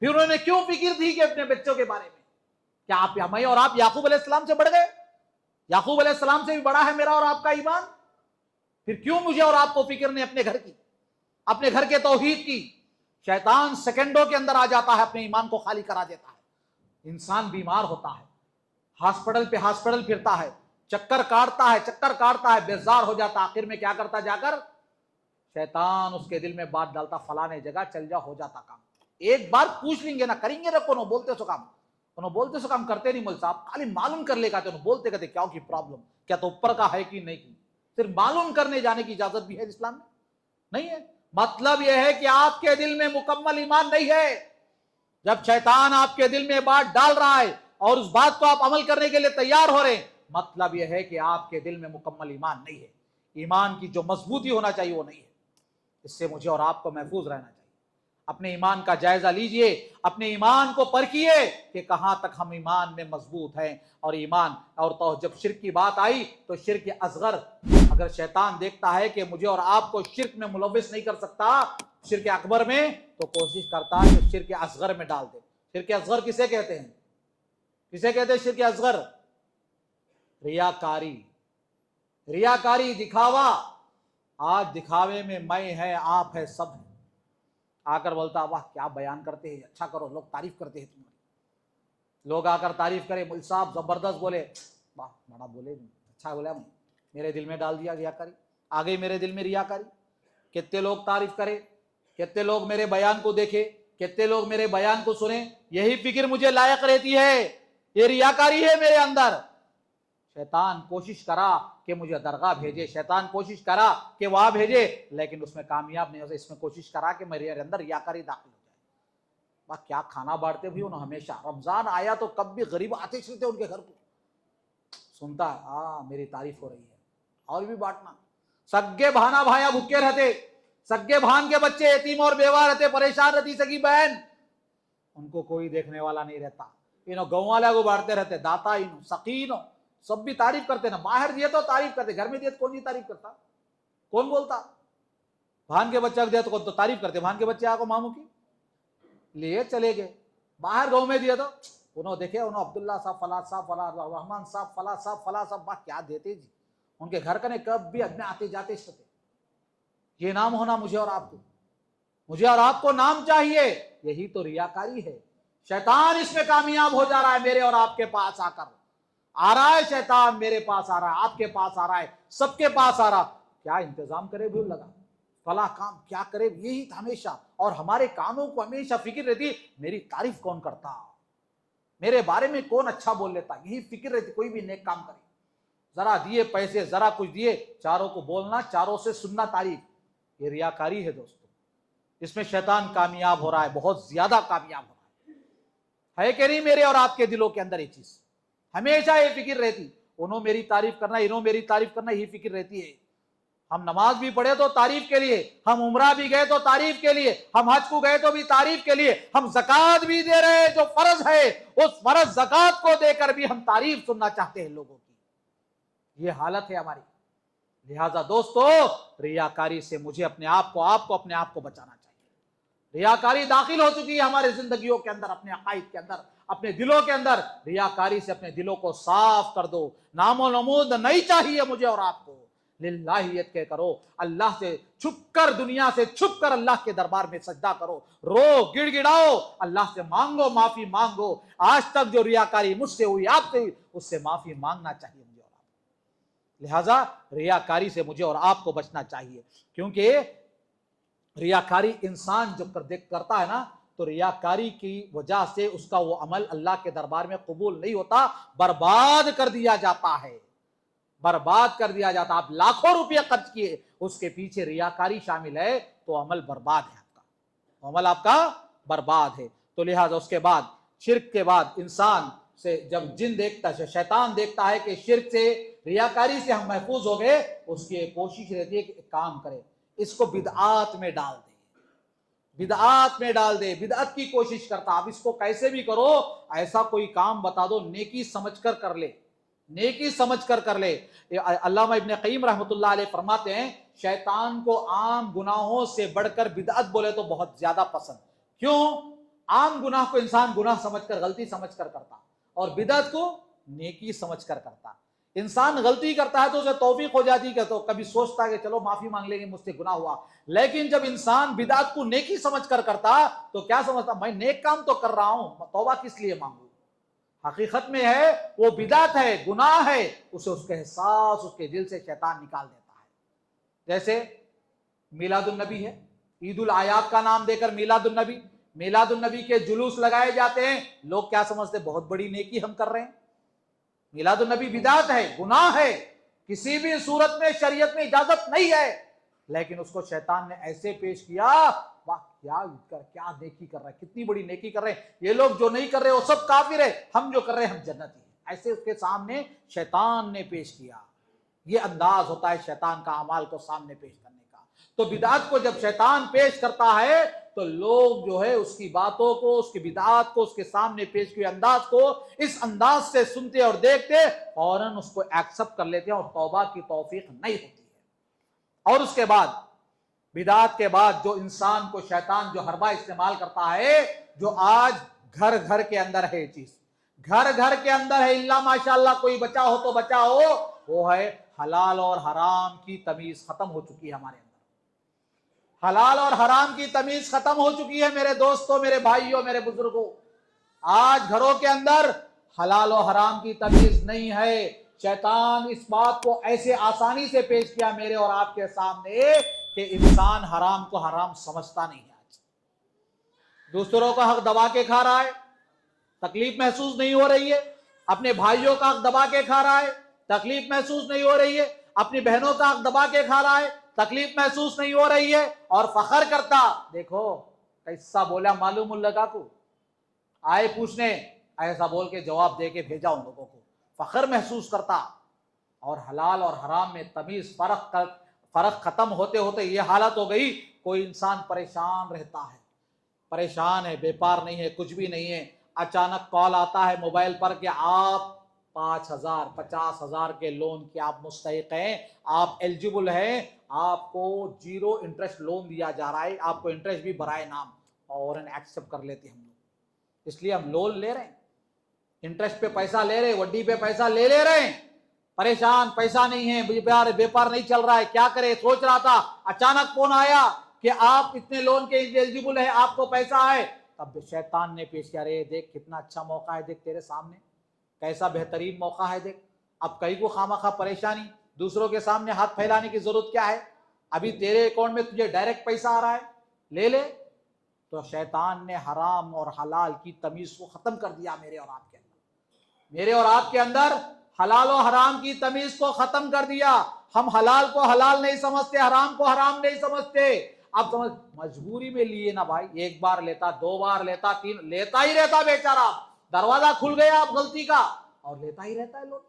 پھر انہوں نے کیوں فکر تھی کہ اپنے بچوں کے بارے میں؟ کیا آپ میں اور آپ یعقوب علیہ السلام سے بڑھ گئے؟ یعقوب علیہ السلام سے بھی بڑا ہے میرا اور آپ کا ایمان؟ پھر کیوں مجھے اور آپ کو فکر نہیں اپنے گھر کی، اپنے گھر کے توحید کی؟ شیطان سیکنڈوں کے اندر آ جاتا ہے، اپنے ایمان کو خالی کرا دیتا ہے۔ انسان بیمار ہوتا ہے، ہاسپٹل پہ ہاسپٹل پھرتا ہے، چکر کاٹتا ہے، بیزار ہو جاتا، آخر میں کیا کرتا؟ جا کر شیطان اس کے دل میں بات ڈالتا، فلانے جگہ چل جا، ہو جاتا کام۔ ایک بار پوچھ لیں گے نا، کریں گے نا، کونوں بولتے سو کام کرتے نہیں مول صاحب، خالی معلوم کر لے گا تو بولتے کہتے کیا کی پرابلم، کیا تو اوپر کا ہے کہ نہیں کی؟ صرف معلوم کرنے جانے کی اجازت بھی ہے اسلام میں؟ نہیں ہے۔ مطلب یہ ہے کہ آپ کے دل میں مکمل ایمان نہیں ہے۔ جب شیطان آپ کے دل میں بات ڈال رہا ہے اور اس بات کو آپ عمل کرنے کے لیے تیار ہو رہے ہیں، مطلب یہ ہے کہ آپ کے دل میں مکمل ایمان نہیں ہے، ایمان کی جو مضبوطی ہونا چاہیے وہ نہیں ہے۔ اس سے مجھے اور آپ کو محفوظ رہنا چاہیے۔ اپنے ایمان کا جائزہ لیجئے، اپنے ایمان کو پرکھیے کہ کہاں تک ہم ایمان میں مضبوط ہیں۔ اور ایمان اور تو جب شرک کی بات آئی تو شرک اصغر، اگر شیطان دیکھتا ہے کہ مجھے اور آپ کو شرک میں ملوث نہیں کر سکتا شرک اکبر میں، تو کوشش کرتا ہے کہ شرک اصغر میں ڈال دے۔ شرک اصغر کسے کہتے ہیں؟ کسے کہتے ہیں شرک اصغر؟ ریاکاری، دکھاوا۔ آج دکھاوے میں میں ہے، آپ ہے، سب ہے۔ آ کر بولتا واہ کیا بیان کرتے ہیں، اچھا کرو، لوگ تعریف کرتے ہیں تمہاری، لوگ آ کر تعریف کرے، مول صاحب زبردست بولے، واہ بڑا بولے، اچھا بولا، میرے دل میں ڈال دیا ریاکاری، آ گئی میرے دل میں ریاکاری۔ کتنے لوگ تعریف کرے، کتنے لوگ میرے بیان کو دیکھے، کتنے لوگ میرے بیان کو سنے، یہی فکر مجھے لائق رہتی ہے، یہ ریاکاری ہے میرے اندر۔ شیطان کوشش کرا کہ مجھے درگاہ بھیجے، شیطان کوشش کرا کہ وہاں بھیجے، لیکن اس میں کامیاب نہیں ہوتا۔ اس میں کوشش کرا کہ میرے اندر ریاکاری داخل ہو جائے۔ بس کیا کھانا بانٹتے بھی انہوں، ہمیشہ رمضان آیا تو کب بھی غریب آتے چلتے ان کے گھر کو، سنتا ہے ہاں میری تعریف ہو رہی ہے، اور بھی بانٹنا۔ سگے بہانا بھایا بھوکے رہتے، سگے بہان کے بچے یتیم اور بیوہ رہتے، پریشان رہتی سگی بہن، ان کو کوئی دیکھنے والا نہیں رہتا، انہوں گاؤں والے کو بانٹتے رہتے، داتا انہوں سقینوں، سب بھی تعریف کرتے نا، باہر دیے تو تعریف کرتے، گھر میں دیے تو کون نہیں تعریف کرتا، کون بولتا؟ بھان کے بچہ دیا تو تعریف کرتے، بھان کے بچے آگو ماموں کی لیے چلے گئے، باہر گاؤں میں دیا تو انہوں دیکھے، انہوں عبداللہ صاحب فلاں صاحب فلاں، رحمان صاحب فلاں صاحب فلاں صاحب، باہ کیا دیتے جی، ان کے گھر کنے کب بھی ادنے آتے جاتے شتے۔ یہ نام ہونا مجھے اور آپ کو، مجھے اور آپ کو نام چاہیے، یہی تو ریاکاری ہے۔ شیطان اس میں کامیاب ہو جا رہا ہے، میرے اور آپ کے پاس آ کر آ رہا ہے، شیطان میرے پاس آ رہا ہے، آپ کے پاس آ رہا ہے، سب کے پاس آ رہا، کیا انتظام کرے بھول لگا، فلاں کام کیا کرے، یہی ہمیشہ، اور ہمارے کاموں کو ہمیشہ فکر رہتی میری تعریف کون کرتا، میرے بارے میں کون اچھا بول لیتا, یہی فکر رہتی کوئی بھی نیک کام کرے. ذرا دیے پیسے, ذرا کچھ دیے, چاروں کو بولنا, چاروں سے سننا تعریف, یہ ریاکاری ہے دوستو. اس میں شیطان کامیاب ہو رہا ہے, بہت زیادہ کامیاب ہو رہا ہے کہ نہیں میرے اور آپ کے دلوں کے اندر یہ چیز ہمیشہ یہ فکر رہتی, انہوں میری تعریف کرنا, انہوں میری تعریف کرنا, یہ فکر رہتی ہے. ہم نماز بھی پڑھے تو تعریف کے لیے, ہم عمرہ بھی گئے تو تعریف کے لیے, ہم حج کو گئے تو بھی تعریف کے لیے, ہم زکوٰۃ بھی دے رہے ہیں جو فرض ہے, اس فرض زکوٰۃ کو دے کر بھی ہم تعریف سننا چاہتے ہیں لوگوں کی. یہ حالت ہے ہماری. لہذا دوستو ریاکاری سے مجھے اپنے آپ کو اپنے آپ کو بچانا چاہیے. ریاکاری داخل ہو چکی ہے ہمارے زندگیوں کے اندر, اپنے عقائد کے اندر, اپنے دلوں کے اندر. ریاکاری سے اپنے دلوں کو صاف کر دو. نام و نمود نہیں چاہیے مجھے اور آپ کو. للہیت کے کرو, اللہ سے چھپ کر, دنیا سے چھپ کر اللہ کے دربار میں سجدہ کرو, رو, گڑ گڑاؤ, اللہ سے مانگو, معافی مانگو. آج تک جو ریاکاری مجھ سے ہوئی, آپ سے ہوئی, اس سے معافی مانگنا چاہیے مجھے اور آپ. لہذا ریاکاری سے مجھے اور آپ کو بچنا چاہیے, کیونکہ ریاکاری انسان جب کرتا ہے نا, تو ریاکاری کی وجہ سے اس کا وہ عمل اللہ کے دربار میں قبول نہیں ہوتا, برباد کر دیا جاتا ہے, برباد کر دیا جاتا. آپ لاکھوں روپے خرچ کیے, اس کے پیچھے ریاکاری شامل ہے تو عمل برباد ہے آپ کا, عمل آپ کا برباد ہے. تو لہذا اس کے بعد, شرک کے بعد انسان سے جب جن دیکھتا ہے, شیطان دیکھتا ہے کہ شرک سے, ریاکاری سے ہم محفوظ ہو گئے, اس کی کوشش رہتی ہے کہ ایک کام کرے, اس کو بدعات میں ڈال دے, بدعات میں ڈال دے, بدعت کی کوشش کرتا. اب اس کو کیسے بھی کرو, ایسا کوئی کام بتا دو نیکی سمجھ کر کر لے, نیکی سمجھ کر کر لے. علامہ ابن قیم رحمۃ اللہ علیہ فرماتے ہیں, شیطان کو عام گناہوں سے بڑھ کر بدعت بولے تو بہت زیادہ پسند. کیوں؟ عام گناہ کو انسان گناہ سمجھ کر, غلطی سمجھ کر کرتا, اور بدعت کو نیکی سمجھ کر کرتا. انسان غلطی کرتا ہے تو اسے توفیق ہو جاتی کہ تو کبھی سوچتا ہے کہ چلو معافی مانگ لیں گے, مجھ سے گناہ ہوا. لیکن جب انسان بدعت کو نیکی سمجھ کر کرتا تو کیا سمجھتا, میں نیک کام تو کر رہا ہوں, توبہ کس لیے مانگوں. حقیقت میں ہے وہ بدعت ہے, گناہ ہے, اسے اس کے احساس, اس کے دل سے شیطان نکال دیتا ہے. جیسے میلاد النبی ہے, عید الاعیاد کا نام دے کر میلاد النبی, میلاد النبی کے جلوس لگائے جاتے ہیں, لوگ کیا سمجھتے, بہت بڑی نیکی ہم کر رہے ہیں. میلاد النبی بدعت ہے, گناہ ہے, کسی بھی صورت میں شریعت میں اجازت نہیں ہے, لیکن اس کو شیطان نے ایسے پیش کیا, واہ کیا نیکی کر رہے ہیں, کتنی بڑی نیکی کر رہے ہیں, یہ لوگ جو نہیں کر رہے وہ سب کافر ہے, ہم جو کر رہے ہیں ہم جنتی ہیں. ایسے اس کے سامنے شیطان نے پیش کیا. یہ انداز ہوتا ہے شیطان کا اعمال کو سامنے پیش کرنے کا. تو بدعت کو جب شیطان پیش کرتا ہے تو لوگ جو ہے اس کی باتوں کو, اس کی بدعات کو, اس کے سامنے پیش کیے انداز کو اس انداز سے سنتے اور دیکھتے فوراً اس کو ایکسپٹ کر لیتے ہیں, اور توبہ کی توفیق نہیں ہوتی ہے. اور اس کے بعد بدعات کے بعد جو انسان کو شیطان جو حربہ استعمال کرتا ہے, جو آج گھر گھر کے اندر ہے, یہ چیز گھر گھر کے اندر ہے, اللہ ماشاءاللہ کوئی بچا ہو تو بچا ہو, وہ ہے حلال اور حرام کی تمیز ختم ہو چکی ہے ہمارے اندر. حلال اور حرام کی تمیز ختم ہو چکی ہے میرے دوستوں, میرے بھائیوں, میرے بزرگوں. آج گھروں کے اندر حلال و حرام کی تمیز نہیں ہے. شیطان اس بات کو ایسے آسانی سے پیش کیا میرے اور آپ کے سامنے کہ انسان حرام کو حرام سمجھتا نہیں ہے. آج دوسروں کا حق دبا کے کھا رہا ہے, تکلیف محسوس نہیں ہو رہی ہے. اپنے بھائیوں کا حق دبا کے کھا رہا ہے, تکلیف محسوس نہیں ہو رہی ہے. اپنی بہنوں کا حق دبا کے کھا رہا ہے, تکلیف محسوس نہیں ہو رہی ہے. اور فخر کرتا, دیکھو قصہ بولا معلوم اللہ کو, آئے پوچھنے, ایسا بول کے جواب دے کے بھیجا ان لوگوں کو, فخر محسوس کرتا. اور حلال اور حرام میں تمیز, فرق ختم ہوتے ہوتے یہ حالت ہو گئی, کوئی انسان پریشان رہتا ہے, پریشان ہے, بیپار نہیں ہے, کچھ بھی نہیں ہے. اچانک کال آتا ہے موبائل پر کہ آپ 5,000 50,000 کے لون کے آپ مستحق ہیں, آپ ایلیجیبل ہیں, آپ کو 0 انٹرسٹ لون دیا جا رہا ہے, آپ کو انٹرسٹ بھی برائے نام. فوراً ایکسپٹ کر لیتے ہم لوگ, اس لیے ہم لون لے رہے ہیں, انٹرسٹ پہ پیسہ لے رہے ہیں, وڈی پہ پیسہ لے رہے ہیں. پریشان, پیسہ نہیں ہے, بیپار نہیں چل رہا ہے, کیا کرے سوچ رہا تھا. اچانک فون آیا کہ آپ اتنے لون کے ایلیجیبل ہیں, آپ کو پیسہ ہے. اب شیطان نے پیش کیا, رے دیکھ کتنا اچھا موقع ہے, دیکھ تیرے سامنے کیسا بہترین موقع ہے, دیکھ. اب کہیں کو خامخواہ پریشانی, دوسروں کے سامنے ہاتھ پھیلانے کی ضرورت کیا ہے, ابھی تیرے اکاؤنٹ میں تجھے ڈائریکٹ پیسہ آ رہا ہے, لے لے. تو شیطان نے حرام اور حلال کی تمیز کو ختم کر دیا میرے اور آپ کے. میرے اور آپ کے اندر حلال و حرام کی تمیز کو ختم کر دیا. ہم حلال کو حلال نہیں سمجھتے, حرام کو حرام نہیں سمجھتے. اب سمجھ, مجبوری میں لیے نا بھائی, ایک بار لیتا, دو بار لیتا, تین لیتا ہی رہتا بیچارہ. دروازہ کھل گیا اب غلطی کا, اور لیتا ہی رہتا ہے لوگ.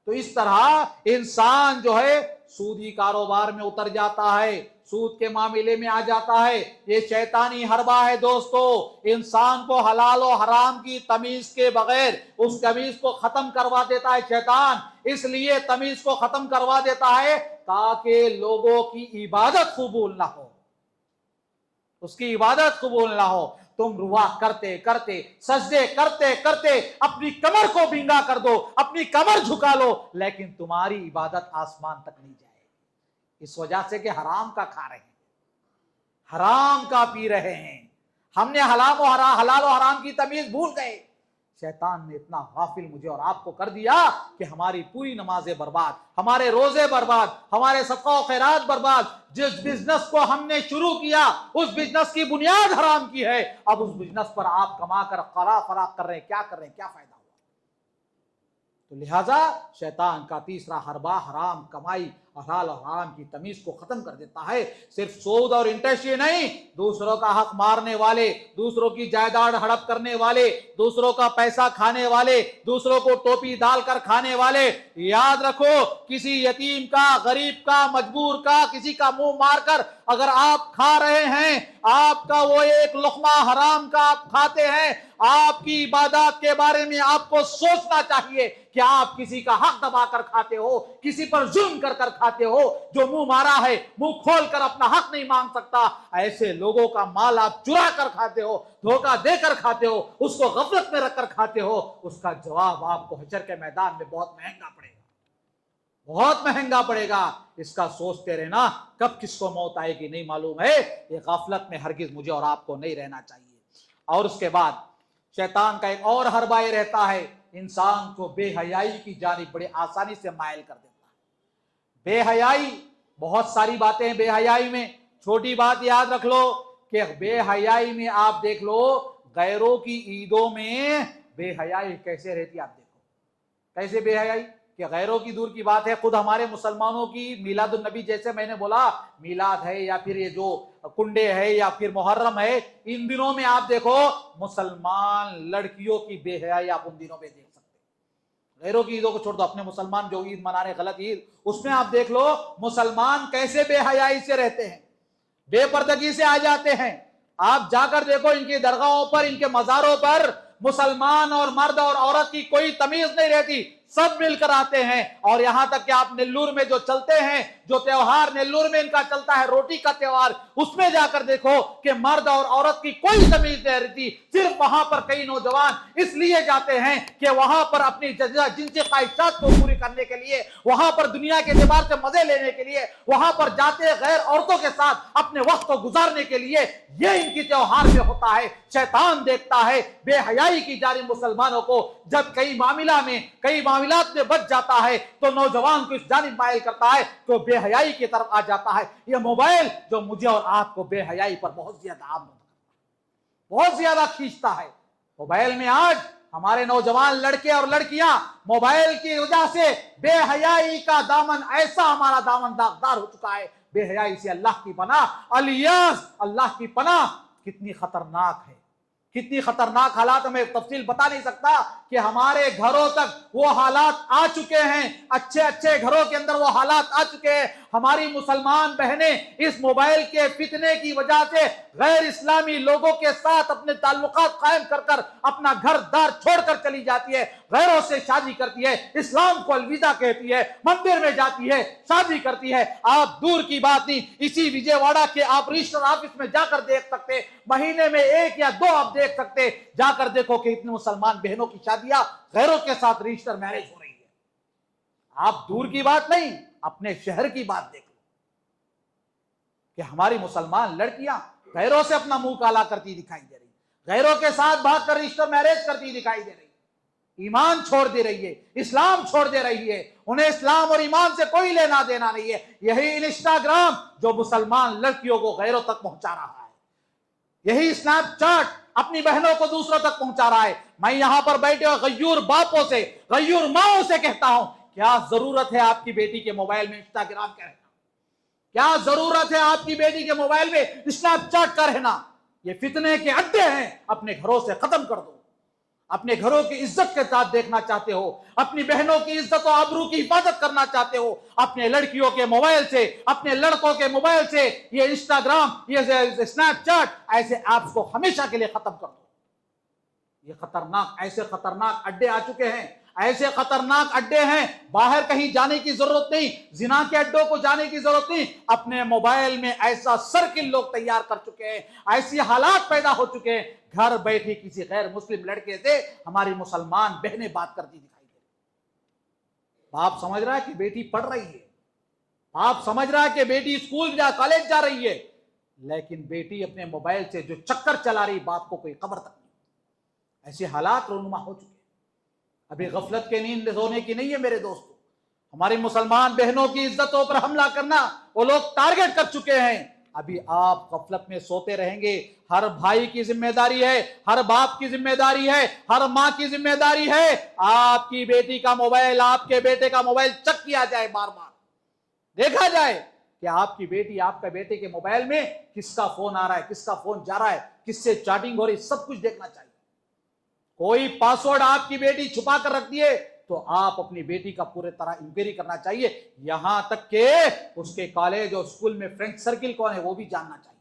تو اس طرح انسان جو ہے سودی کاروبار میں اتر جاتا ہے, سود کے معاملے میں آ جاتا ہے. یہ شیطانی حربہ ہے دوستو. انسان کو حلال و حرام کی تمیز کے بغیر اس تمیز کو ختم کروا دیتا ہے شیطان. اس لیے تمیز کو ختم کروا دیتا ہے تاکہ لوگوں کی عبادت قبول نہ ہو, اس کی عبادت قبول نہ ہو. تم روا کرتے کرتے, سجدے کرتے کرتے اپنی کمر کو بنگا کر دو, اپنی کمر جھکا لو, لیکن تمہاری عبادت آسمان تک نہیں جائے گی. اس وجہ سے کہ حرام کا کھا رہے ہیں, حرام کا پی رہے ہیں. ہم نے حلال و حرام کی تمیز بھول گئے. شیطان نے اتنا غافل مجھے اور آپ کو کر دیا کہ ہماری پوری نمازیں برباد, ہمارے روزے برباد, ہمارے صدقہ و خیرات برباد. جس بزنس کو ہم نے شروع کیا اس بزنس کی بنیاد حرام کی ہے. اب اس بزنس پر آپ کما کر فراق کر رہے ہیں, کیا کر رہے ہیں, کیا فائدہ ہوا؟ تو لہذا شیطان کا تیسرا حربہ حرام کمائی, حلال اور حرام کی تمیز کو ختم کر دیتا ہے. صرف سود اور انٹرسٹ ہی نہیں, دوسروں کا حق مارنے والے, دوسروں کی جائیداد ہڑپ کرنے والے, دوسروں کا پیسہ کھانے والے, دوسروں کو ٹوپی ڈال کر کھانے والے. یاد رکھو, کسی یتیم کا, غریب کا, مجبور کا, کسی کا منہ مار کر اگر آپ کھا رہے ہیں, آپ کا وہ ایک لقمہ حرام کا آپ کھاتے ہیں, آپ کی عبادات کے بارے میں آپ کو سوچنا چاہیے کہ آپ کسی کا حق دبا کر کھاتے ہو, کسی پر ظلم کر کر کھاتے ہو. جو منہ مارا ہے, منہ کھول کر اپنا حق نہیں مانگ سکتا, ایسے لوگوں کا مال آپ چرا کر کھاتے ہو, دھوکہ دے کر کھاتے ہو, اس کو غفلت میں رکھ کر کھاتے ہو. اس کا جواب آپ کو حشر کے میدان میں بہت مہنگا پڑے گا, بہت مہنگا پڑے گا. اس کا سوچتے رہنا, کب کس کو موت آئے گی نہیں معلوم ہے. یہ غفلت میں ہرگز مجھے اور آپ کو نہیں رہنا چاہیے. اور اس کے بعد شیطان کا ایک اور حربہ یہ رہتا ہے, انسان کو بے حیائی کی جانب بڑے آسانی سے مائل کر دیتا ہے. بے حیائی, بہت ساری باتیں ہیں بے حیائی میں. چھوٹی بات یاد رکھ لو کہ بے حیائی میں آپ دیکھ لو, غیروں کی عیدوں میں بے حیائی کیسے رہتی. آپ دیکھو کیسے بے حیائی, کہ غیروں کی دور کی بات ہے, خود ہمارے مسلمانوں کی میلاد النبی, جیسے میں نے بولا میلاد ہے یا پھر یہ جو کنڈے ہے یا پھر محرم ہے, ان دنوں میں آپ دیکھو مسلمان لڑکیوں کی بے حیائی آپ ان دنوں میں دیکھ سکتے. غیروں کی عیدوں کو چھوڑ دو, اپنے مسلمان جو عید منا رہے غلط عید, اس میں آپ دیکھ لو مسلمان کیسے بے حیائی سے رہتے ہیں, بے پردگی سے آ جاتے ہیں. آپ جا کر دیکھو ان کی درگاہوں پر, ان کے مزاروں پر مسلمان اور مرد اور عورت کی کوئی تمیز نہیں رہتی, سب مل کر آتے ہیں. اور یہاں تک کہ آپ نیلور میں جو چلتے ہیں, جو تہوار نیلور میں ان کا چلتا ہے روٹی کا تہوار, اس میں جا کر دیکھو کہ مرد اور عورت کی کوئی تمیز نہیں رہتی. صرف وہاں پر کئی نوجوان اس لیے جاتے ہیں کہ وہاں پر اپنی جنسی خواہشات کو پوری کرنے کے لیے, وہاں پر دنیا کے اعتبار سے مزے لینے کے لیے وہاں پر جاتے ہیں, غیر عورتوں کے ساتھ اپنے وقت کو گزارنے کے لیے. یہ ان کی تہوار میں ہوتا ہے. شیطان دیکھتا ہے بے حیائی کی جانب مسلمانوں کو, جب کئی معاملات میں بچ جاتا ہے تو نوجوان کو اس جانب مائل کرتا ہے تو بے حیائی کی طرف آ جاتا ہے. یہ موبائل جو مجھے اور آپ کو بے حیائی پر بہت زیادہ کھینچتا ہے. موبائل میں آج ہمارے نوجوان لڑکے اور لڑکیاں موبائل کی وجہ سے بے حیائی کا دامن, ایسا ہمارا دامن داغدار ہو چکا ہے. بے حیائی سے اللہ کی پناہ, الیاس اللہ کی پناہ. کتنی خطرناک ہے, کتنی خطرناک حالات, میں تفصیل بتا نہیں سکتا کہ ہمارے گھروں تک وہ حالات آ چکے ہیں, اچھے اچھے گھروں کے اندر وہ حالات آ چکے ہیں. ہماری مسلمان بہنیں اس موبائل کے فتنے کی وجہ سے غیر اسلامی لوگوں کے ساتھ اپنے تعلقات قائم کر کر اپنا گھر دار چھوڑ کر چلی جاتی ہے, غیروں سے شادی کرتی ہے, اسلام کو الوداع کہتی ہے, مندر میں جاتی ہے, شادی کرتی ہے. آپ دور کی بات نہیں, اسی وجے واڑہ کے آپ رجسٹر آفس میں جا کر دیکھ سکتے, مہینے میں 1 یا 2 آپ دیکھ سکتے. جا کر دیکھو کہ اتنے مسلمان بہنوں کی شادیاں غیروں کے ساتھ رجسٹر میرج ہو رہی ہے. آپ دور کی بات نہیں, اپنے شہر کی بات دیکھ لو کہ ہماری مسلمان لڑکیاں غیروں سے اپنا منہ کالا کرتی دکھائی دے رہی, غیروں کے ساتھ بھاگ کر رجسٹر میرج کرتی دکھائی دے رہی, ایمان چھوڑ دے رہی ہے, اسلام چھوڑ دے رہی ہے. انہیں اسلام اور ایمان سے کوئی لینا دینا نہیں ہے. یہی انسٹاگرام جو مسلمان لڑکیوں کو غیروں تک پہنچا رہا ہے, یہی اسنیپ چیٹ اپنی بہنوں کو دوسروں تک پہنچا رہا ہے۔ میں یہاں پر بیٹھے ہوئے غیور باپوں سے، غیور ماؤں سے کہتا ہوں، کیا ضرورت ہے آپ کی بیٹی کے موبائل میں انسٹاگرام کا رہنا؟ کیا ضرورت ہے آپ کی بیٹی کے موبائل میں اسنیپ چیٹ کا رہنا؟ یہ فتنے کے اڈے ہیں، اپنے گھروں سے ختم کر دو۔ اپنے گھروں کی عزت کے ساتھ دیکھنا چاہتے ہو، اپنی بہنوں کی عزت و آبرو کی حفاظت کرنا چاہتے ہو، اپنے لڑکیوں کے موبائل سے، اپنے لڑکوں کے موبائل سے یہ انسٹاگرام، یہ اسنیپ چیٹ، ایسے ایپس کو ہمیشہ کے لیے ختم کر دو۔ یہ خطرناک، ایسے خطرناک اڈے آ چکے ہیں، ایسے خطرناک اڈے ہیں، باہر کہیں جانے کی ضرورت نہیں، زنا کے اڈوں کو جانے کی ضرورت نہیں، اپنے موبائل میں ایسا سرکل لوگ تیار کر چکے ہیں، ایسی حالات پیدا ہو چکے ہیں، گھر بیٹھی کسی غیر مسلم لڑکے سے ہماری مسلمان بہنیں بات کرتی دکھائی دے رہی۔ باپ سمجھ رہا ہے کہ بیٹی پڑھ رہی ہے، باپ سمجھ رہا ہے کہ بیٹی اسکول جا کالج جا رہی ہے، لیکن بیٹی اپنے موبائل سے جو چکر چلا رہی، باپ کو کوئی خبر تک نہیں۔ ایسے حالات رونما ہو چکے ہیں۔ ابھی غفلت کے نیند سونے کی نہیں ہے میرے دوستو، ہماری مسلمان بہنوں کی عزتوں پر حملہ کرنا وہ لوگ ٹارگٹ کر چکے ہیں۔ ابھی آپ غفلت میں سوتے رہیں گے، ہر بھائی کی ذمہ داری ہے، ہر باپ کی ذمہ داری ہے، ہر ماں کی ذمہ داری ہے، آپ کی بیٹی کا موبائل، آپ کے بیٹے کا موبائل چیک کیا جائے، بار بار دیکھا جائے کہ آپ کی بیٹی، آپ کے بیٹے کے موبائل میں کس کا فون آ رہا ہے، کس کا فون جا رہا ہے، کس سے چیٹنگ ہو رہی، سب کچھ دیکھنا چاہیے۔ کوئی پاسورڈ آپ کی بیٹی چھپا کر رکھ دیے تو آپ اپنی بیٹی کا پورے طرح انکوائری کرنا چاہیے، یہاں تک کہ اس کے کالج اور اسکول میں فرینڈ سرکل کون ہے وہ بھی جاننا چاہیے،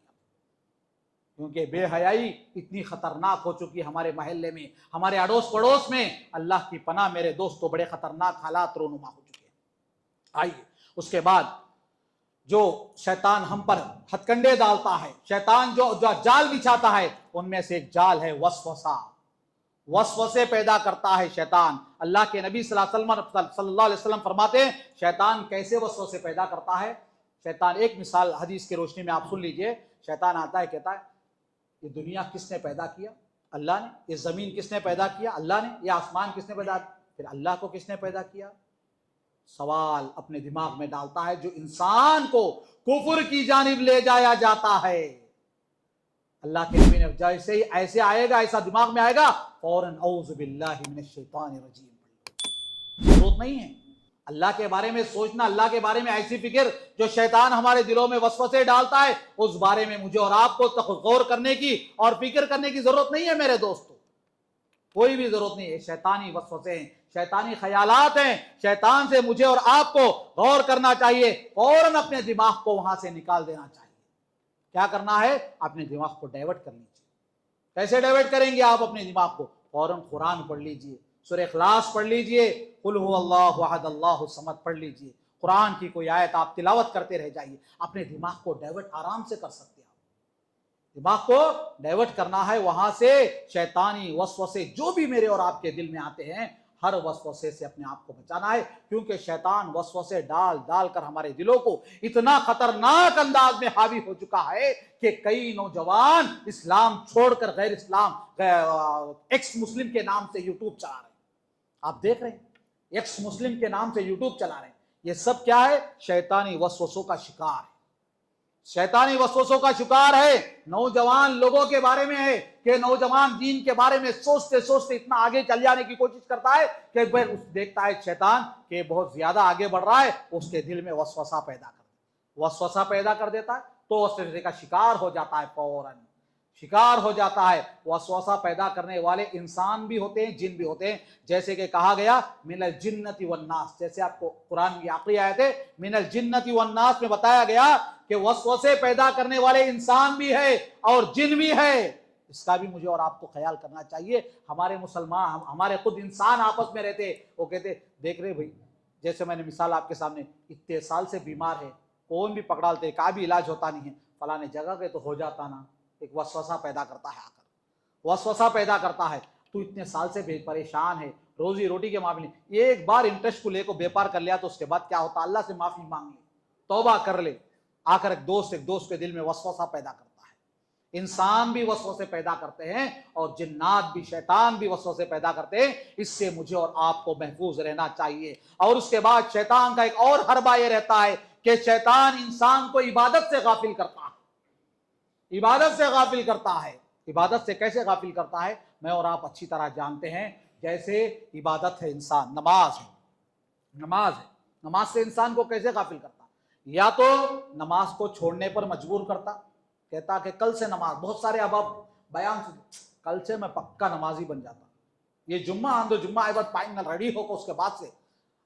کیونکہ بے حیائی اتنی خطرناک ہو چکی ہے ہمارے محلے میں، ہمارے اڑوس پڑوس میں۔ اللہ کی پناہ میرے دوستو، بڑے خطرناک حالات رونما ہو چکے ہیں۔ آئیے اس کے بعد جو شیطان ہم پر ہتھ کنڈے ڈالتا ہے، شیطان جو جال بچھاتا ہے، ان میں سے ایک جال ہے وسوسہ۔ وسوسے پیدا کرتا ہے شیطان۔ اللہ کے نبی صلی اللہ علیہ وسلم فرماتے ہیں شیطان کیسے وسوسے پیدا کرتا ہے۔ شیطان، ایک مثال حدیث کی روشنی میں آپ سن لیجئے۔ شیطان آتا ہے، کہتا ہے یہ دنیا کس نے پیدا کیا؟ اللہ نے۔ یہ زمین کس نے پیدا کیا؟ اللہ نے۔ یہ آسمان کس نے پیدا کیا؟ پھر اللہ کو کس نے پیدا کیا؟ سوال اپنے دماغ میں ڈالتا ہے جو انسان کو کفر کی جانب لے جایا جاتا ہے۔ اللہ کے نبی نے جیسے ہی ایسے آئے گا، ایسا دماغ میں آئے گا، فوراً اعوذ باللہ من الشیطان الرجیم۔ ضرورت نہیں ہے اللہ کے بارے میں سوچنا، اللہ کے بارے میں ایسی فکر جو شیطان ہمارے دلوں میں وسوسے ڈالتا ہے، اس بارے میں مجھے اور آپ کو غور کرنے کی اور فکر کرنے کی ضرورت نہیں ہے میرے دوستو، کوئی بھی ضرورت نہیں ہے۔ شیطانی وسوسے ہیں، شیطانی خیالات ہیں، شیطان سے مجھے اور آپ کو غور کرنا چاہیے، فوراً اپنے دماغ کو وہاں سے نکال دینا چاہیے۔ کیا کرنا ہے؟ اپنے دماغ کو ڈائیورٹ کر لیجیے۔ کیسے ڈائیورٹ کریں گے آپ اپنے دماغ کو؟ فوراً قرآن پڑھ لیجیے، سورہ اخلاص پڑھ لیجیے، قل هو اللہ احد اللہ الصمد پڑھ لیجیے، قرآن کی کوئی آیت آپ تلاوت کرتے رہ جائیے، اپنے دماغ کو ڈائیورٹ آرام سے کر سکتے ہیں آپ۔ دماغ کو ڈائیورٹ کرنا ہے وہاں سے شیطانی وسوسے جو بھی میرے اور آپ کے دل میں آتے ہیں، ہر وسوسے سے اپنے آپ کو بچانا ہے، کیونکہ شیطان وسوسے ڈال ڈال کر ہمارے دلوں کو اتنا خطرناک انداز میں حاوی ہو چکا ہے کہ کئی نوجوان اسلام چھوڑ کر غیر اسلام ایکس مسلم کے نام سے یوٹیوب چلا رہے ہیں۔ آپ دیکھ رہے ہیں ایکس مسلم کے نام سے یوٹیوب چلا رہے ہیں، یہ سب کیا ہے؟ شیطانی وسوسوں کا شکار ہے، شیطانی وسوسوں کا شکار ہے۔ نوجوان لوگوں کے بارے میں ہے کہ نوجوان دین کے بارے میں سوچتے سوچتے اتنا آگے چل جانے کی کوشش کرتا ہے کہ پھر دیکھتا ہے شیطان کہ بہت زیادہ آگے بڑھ رہا ہے، اس کے دل میں وسوسہ پیدا کر دیتا ہے تو وسوسے کا شکار ہو جاتا ہے، فوراً شکار ہو جاتا ہے۔ وسوسہ پیدا کرنے والے انسان بھی ہوتے ہیں، جن بھی ہوتے ہیں، جیسے کہ کہا گیا من الجنۃ والناس، جیسے آپ کو قرآن کی آخری آیت ہے من الجنۃ والناس میں بتایا گیا کہ وسوسے پیدا کرنے والے انسان بھی ہے اور جن بھی ہے۔ اس کا بھی مجھے اور آپ کو خیال کرنا چاہیے۔ ہمارے مسلمان، ہمارے خود انسان آپس میں رہتے، وہ کہتے دیکھ رہے بھائی، جیسے میں نے مثال آپ کے سامنے، اتنے سال سے بیمار ہے، کون بھی پکڑالتے، کا بھی علاج ہوتا نہیں ہے، فلاں جگہ کے تو ہو جاتا نا۔ ایک وسوسہ پیدا کرتا ہے، آ کر وسوسہ پیدا کرتا ہے، تو اتنے سال سے پریشان ہے روزی روٹی کے معاملے، ایک بار انٹرسٹ کو لے کو بے پار کر لیا تو اس کے بعد کیا ہوتا؟ اللہ سے معافی مانگ لے، توبہ کر لے، آ کر ایک دوست کے دل میں وسوسہ پیدا کرتا ہے۔ انسان بھی وسوسے پیدا کرتے ہیں اور جنات بھی، شیطان بھی وسوسے پیدا کرتے ہیں، اس سے مجھے اور آپ کو محفوظ رہنا چاہیے۔ اور اس کے بعد شیطان کا ایک اور حربہ یہ رہتا ہے کہ شیطان انسان کو عبادت سے غافل کرتا ہے، عبادت سے غافل کرتا ہے۔ عبادت سے کیسے غافل کرتا ہے میں اور آپ اچھی طرح جانتے ہیں. جیسے عبادت ہے انسان، نماز ہے، نماز سے انسان کو کیسے غافل کرتا؟ یا تو نماز کو چھوڑنے پر مجبور کرتا، کہتا کہ کل سے نماز، بہت سارے اب بیان سے کل سے میں پکا نمازی بن جاتا، یہ جمعہ آن دو جمعہ عبادت پائیں ریڈی ہو کو اس کے بعد سے.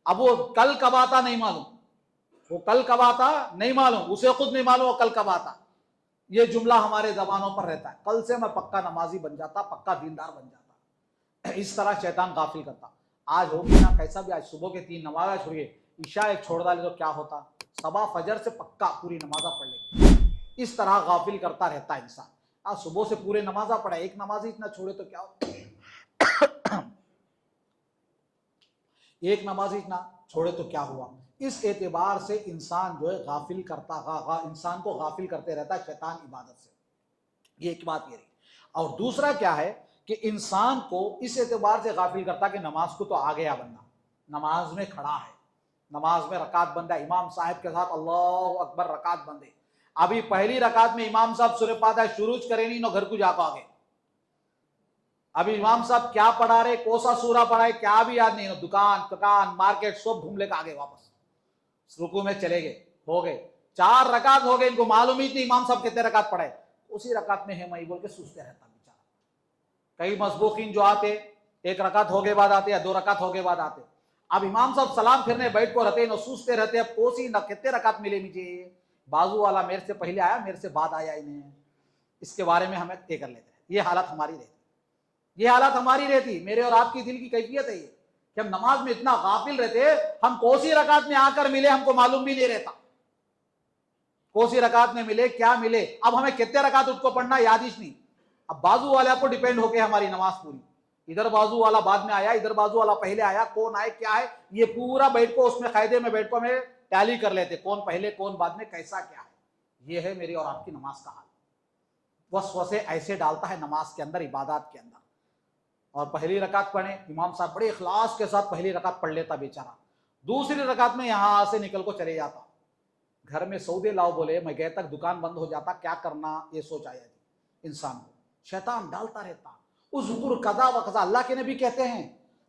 اب وہ کل کب آتا نہیں معلوم، وہ کل کب آتا نہیں معلوم، اسے خود نہیں معلوم وہ کل کب آتا. یہ جملہ ہمارے زبانوں پر رہتا ہے، کل سے میں پکا نمازی بن جاتا، پکا دیندار بن جاتا. اس طرح شیطان غافل کرتا. آج ہوگی نا کیسا بھی، آج صبح کے 3 نمازیں چھوڑیے، عشاء ایک چھوڑ ڈالے تو کیا ہوتا، صبح فجر سے پکا پوری نمازہ پڑھ لیں. اس طرح غافل کرتا رہتا ہے انسان. آج صبح سے پورے نمازہ پڑھا، ایک نماز اتنا چھوڑے تو کیا ہوتا، ایک نماز اتنا چھوڑے تو کیا ہوا. اس اعتبار سے انسان جو ہے غافل کرتا، انسان کو غافل کرتے رہتا ہے شیطان عبادت سے. یہ ایک بات یہ رہی. اور دوسرا کیا ہے کہ انسان کو اس اعتبار سے غافل کرتا کہ نماز کو تو آ گیا بندہ، نماز میں کھڑا ہے، نماز میں رکعت بندہ، امام صاحب کے ساتھ اللہ اکبر رکعت بندے. ابھی پہلی رکعت میں امام صاحب سورہ فاتحہ شروع کرے نہیں نو گھر کو جا کو آگے. ابھی امام صاحب کیا پڑھا رہے، کوسا سورہ پڑھا ہے کیا بھی یاد نہیں، دکان مارکیٹ سب گھوم لے کے آگے واپس رکوع میں چلے گئے، ہو گئے 4 رکعت ہو گئے، ان کو معلوم ہی نہیں امام صاحب کتنے رکعت پڑھے، اسی رکعت میں ہے میں بول کے سوچتے رہتا بیچارہ. کئی مسبوقین جو آتے 1 رکعت ہو گئے بعد آتے یا 2 رکعت ہو گئے بعد آتے. اب امام صاحب سلام پھرنے بیٹھ کو رہتے نہ سوچتے رہتے، اب کوسی نہ کتنے رکعت ملے مجھے، بازو والا میرے سے پہلے آیا میرے سے بعد آیا انہیں، اس کے بارے میں ہمیں طے کر لیتے ہیں. یہ حالت ہماری رہتی، یہ حالت ہماری رہتی. میرے اور آپ کی دل کی کیفیت ہے یہ کہ ہم نماز میں اتنا غافل رہتے، ہم کوسی رکعت میں آ کر ملے ہم کو معلوم بھی نہیں رہتا، کوسی رکعت میں ملے کیا ملے، اب ہمیں کتنے رکعت اس کو پڑھنا یاد ہی نہیں. اب بازو والے کو ڈیپینڈ ہو کے ہماری نماز پوری، ادھر بازو والا بعد میں آیا ادھر بازو والا پہلے آیا، کون آئے کیا ہے یہ پورا بیٹھ کو اس میں قاعدے میں بیٹھ کو ہمیں ٹیلی کر لیتے، کون پہلے کون بعد میں کیسا کیا ہے. یہ ہے میری اور آپ کی نماز کا حال. وسوسے ایسے ڈالتا ہے نماز کے اندر، عبادات کے اندر. اور پہلی رکعت پڑھیں، امام صاحب بڑے اخلاص کے ساتھ پہلی رکعت پڑھ لیتا بیچارہ، دوسری رکعت میں یہاں سے نکل کو چلے جاتا، گھر میں سودے لاؤ بولے میں گئے تک دکان بند ہو جاتا، کیا کرنا یہ سوچ آیا انسان کو. شیطان ڈالتا رہتا. اذکر قضا و قضا، اللہ کے نبی کہتے ہیں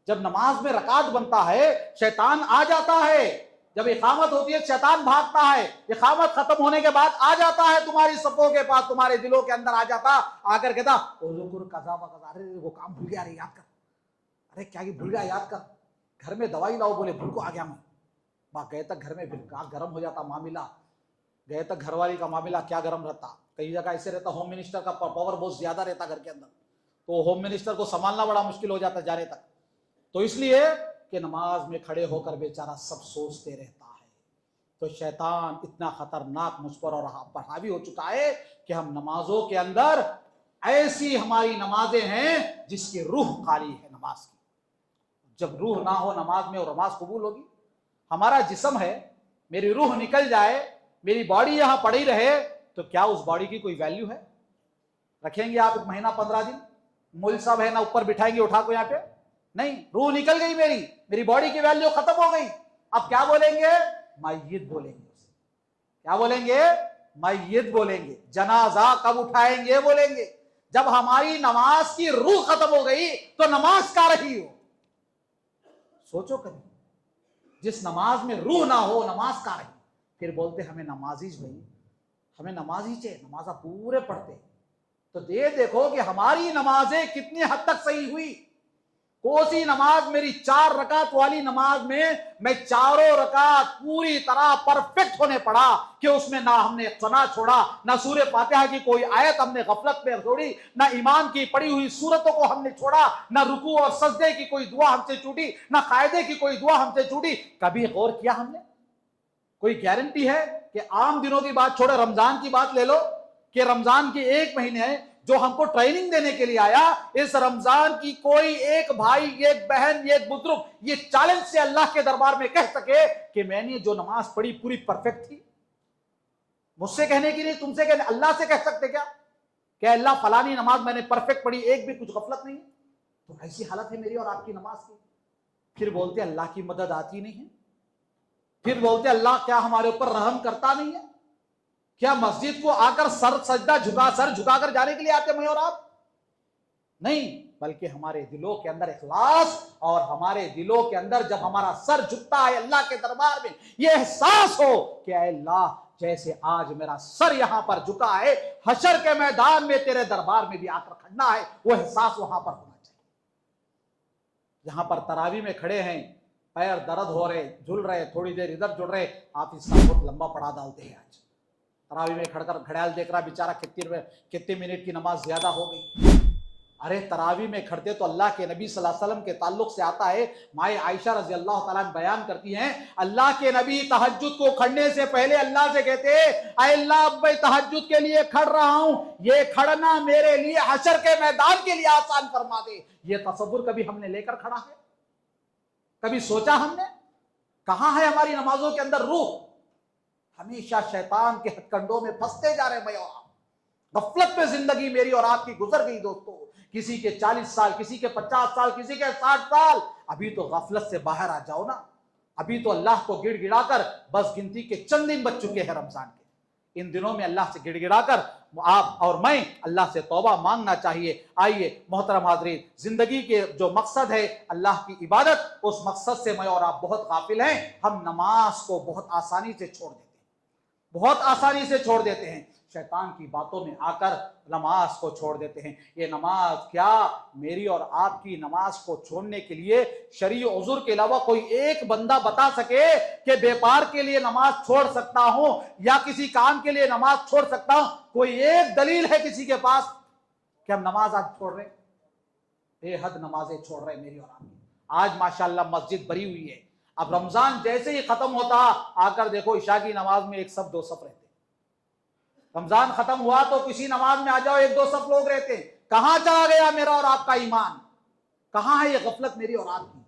جب نماز میں رکعت بنتا ہے شیطان آ جاتا ہے، جب اقامت ہوتی ہے شیطان بھاگتا ہے، اقامت ختم ہونے کے بعد آ جاتا ہے تمہاری صفوں کے پاس، تمہارے دلوں کے اندر آ جاتا، آ کر کہتا اذکر قضا و قضا، ارے وہ کام بھول گیا، ارے یاد کر، ارے کیا یہ بھول گیا یاد کر، گھر میں دوائی لاؤ بولے بھول کو آ گیا میں، گئے تک گھر میں گرم ہو جاتا معاملہ، گئے تک گھر والی کا معاملہ کیا گرم رہتا. کئی جگہ ایسے رہتا ہوم منسٹر کا پاور بہت زیادہ رہتا گھر کے اندر، تو ہوم منسٹر کو سنبھالنا بڑا مشکل ہو جاتا جانے تک. تو اس لیے کہ نماز میں کھڑے ہو کر بیچارہ سب سوچتے رہتا ہے. تو شیطان اتنا خطرناک مجھ پر اور پر حاوی ہو چکا ہے کہ ہم نمازوں کے اندر ایسی ہماری نمازیں ہیں جس کی روح خالی ہے نماز کی. جب روح نہ ہو نماز میں اور نماز قبول ہوگی؟ ہمارا جسم ہے، میری روح نکل جائے، میری باڈی یہاں پڑی رہے تو کیا اس باڈی کی کوئی ویلیو ہے؟ رکھیں گے آپ 1 مہینہ 15 دن، مول صاحب ہے نا اوپر بٹھائیں گے اٹھا کو یہاں پہ؟ نہیں، روح نکل گئی، میری باڈی کی ویلیو ختم ہو گئی. اب کیا بولیں گے؟ میت بولیں گے. کیا بولیں گے؟ میت بولیں گے. جنازہ کب اٹھائیں گے بولیں گے جب ہماری نماز کی روح ختم ہو گئی تو نماز کا رہی ہو. سوچو کبھی، جس نماز میں روح نہ ہو نماز کا رہی. پھر بولتے ہمیں نمازی بھائی، ہمیں نمازی چاہیے، نمازہ پورے پڑھتے. تو دیکھو کہ ہماری نمازیں کتنی حد تک صحیح ہوئی. کوسی نماز میری 4 رکعت والی نماز میں چاروں رکعت پوری طرح پرفیکٹ ہونے پڑا کہ اس میں نہ ہم نے ثنا چھوڑا، نہ سورہ فاتحہ کی کوئی آیت ہم نے غفلت میں چھوڑی، نہ ایمان کی پڑھی ہوئی سورتوں کو ہم نے چھوڑا، نہ رکوع اور سجدے کی کوئی دعا ہم سے چھوٹی، نہ قاعدے کی کوئی دعا ہم سے چھوٹی. کبھی غور کیا ہم نے؟ کوئی گارنٹی ہے کہ عام دنوں کی بات چھوڑے رمضان کی بات لے لو کہ رمضان کے 1 مہینے جو ہم کو ٹریننگ دینے کے لیے آیا، اس رمضان کی کوئی ایک بھائی، ایک بہن، ایک بزرگ یہ چیلنج سے اللہ کے دربار میں کہہ سکے کہ میں نے جو نماز پڑھی پوری پرفیکٹ تھی؟ مجھ سے کہنے کی نہیں، تم سے کہنے، اللہ سے کہہ سکتے کیا کہ اللہ فلانی نماز میں نے پرفیکٹ پڑھی، ایک بھی کچھ غفلت نہیں؟ تو ایسی حالت ہے میری اور آپ کی نماز کی. پھر بولتے اللہ کی مدد آتی نہیں ہے، پھر بولتے اللہ کیا ہمارے اوپر رحم کرتا نہیں ہے؟ کیا مسجد کو آ کر سر جھکا کر جانے کے لیے آتے میں اور آپ؟ نہیں، بلکہ ہمارے دلوں کے اندر اخلاص، اور ہمارے دلوں کے اندر جب ہمارا سر جھکتا ہے اللہ کے دربار میں، یہ احساس ہو کہ اے اللہ جیسے آج میرا سر یہاں پر جھکا ہے، حشر کے میدان میں تیرے دربار میں بھی آ کر کھڑنا ہے، وہ احساس وہاں پر ہونا چاہیے۔ یہاں پر تراویح میں کھڑے ہیں، پیر درد ہو رہے، جھل رہے، تھوڑی دیر ادھر جڑ رہے، آپ اس سے بہت لمبا پڑھا ڈالتے ہیں۔ آج تراویح میں کھڑ کر گھڑیال دیکھ رہا بیچارہ کتنے منٹ کی نماز زیادہ ہو گئی۔ ارے تراویح میں کھڑتے تو اللہ کے نبی صلی اللہ علیہ وسلم کے تعلق سے آتا ہے، مائیں عائشہ رضی اللہ تعالیٰ عنہ بیان کرتی ہیں، اللہ کے نبی تہجد کو کھڑنے سے پہلے اللہ سے کہتے، اے اللہ اب میں تہجد کے لیے کھڑ رہا ہوں، یہ کھڑنا میرے لیے حشر کے میدان کے لیے آسان فرما دے۔ یہ تصور کبھی ہم نے لے کر کھڑا ہے؟ کبھی سوچا ہم نے؟ کہاں ہے ہماری نمازوں کے اندر روح؟ ہمیشہ شیطان کے ہتھ کنڈوں میں پھنستے جا رہے ہیں۔ میں اور آپ غفلت میں زندگی میری اور آپ کی گزر گئی دوستو، کسی کے 40 سال، کسی کے 50 سال، کسی کے 60 سال۔ ابھی تو غفلت سے باہر آ جاؤ نا، ابھی تو اللہ کو گڑ گڑا کر بس گنتی کے چند دن بچ چکے ہیں رمضان کے، ان دنوں میں اللہ سے گڑ گڑا کر آپ اور میں اللہ سے توبہ مانگنا چاہیے۔ آئیے محترم حاضرین، زندگی کے جو مقصد ہے اللہ کی عبادت، اس مقصد سے میں اور آپ بہت غافل ہیں۔ ہم نماز کو بہت آسانی سے چھوڑ دیتے ہیں، بہت آسانی سے چھوڑ دیتے ہیں، شیطان کی باتوں میں آ کر نماز کو چھوڑ دیتے ہیں۔ یہ نماز کیا میری اور آپ کی نماز کو چھوڑنے کے لیے شرعی عذر کے علاوہ کوئی ایک بندہ بتا سکے کہ بیپار کے لیے نماز چھوڑ سکتا ہوں یا کسی کام کے لیے نماز چھوڑ سکتا ہوں؟ کوئی ایک دلیل ہے کسی کے پاس کہ ہم نماز آج چھوڑ رہے ہیں؟ بے حد نمازیں چھوڑ رہے ہیں میری اور آپ کی۔ آج ماشاءاللہ مسجد بھری ہوئی ہے، اب رمضان جیسے ہی ختم ہوتا آ کر دیکھو عشاء کی نماز میں ایک صف دو صف رہتے، رمضان ختم ہوا تو کسی نماز میں آ جاؤ ایک دو صف لوگ رہتے۔ کہاں چلا گیا میرا اور آپ کا ایمان؟ کہاں ہے یہ غفلت میری اور آپ کی؟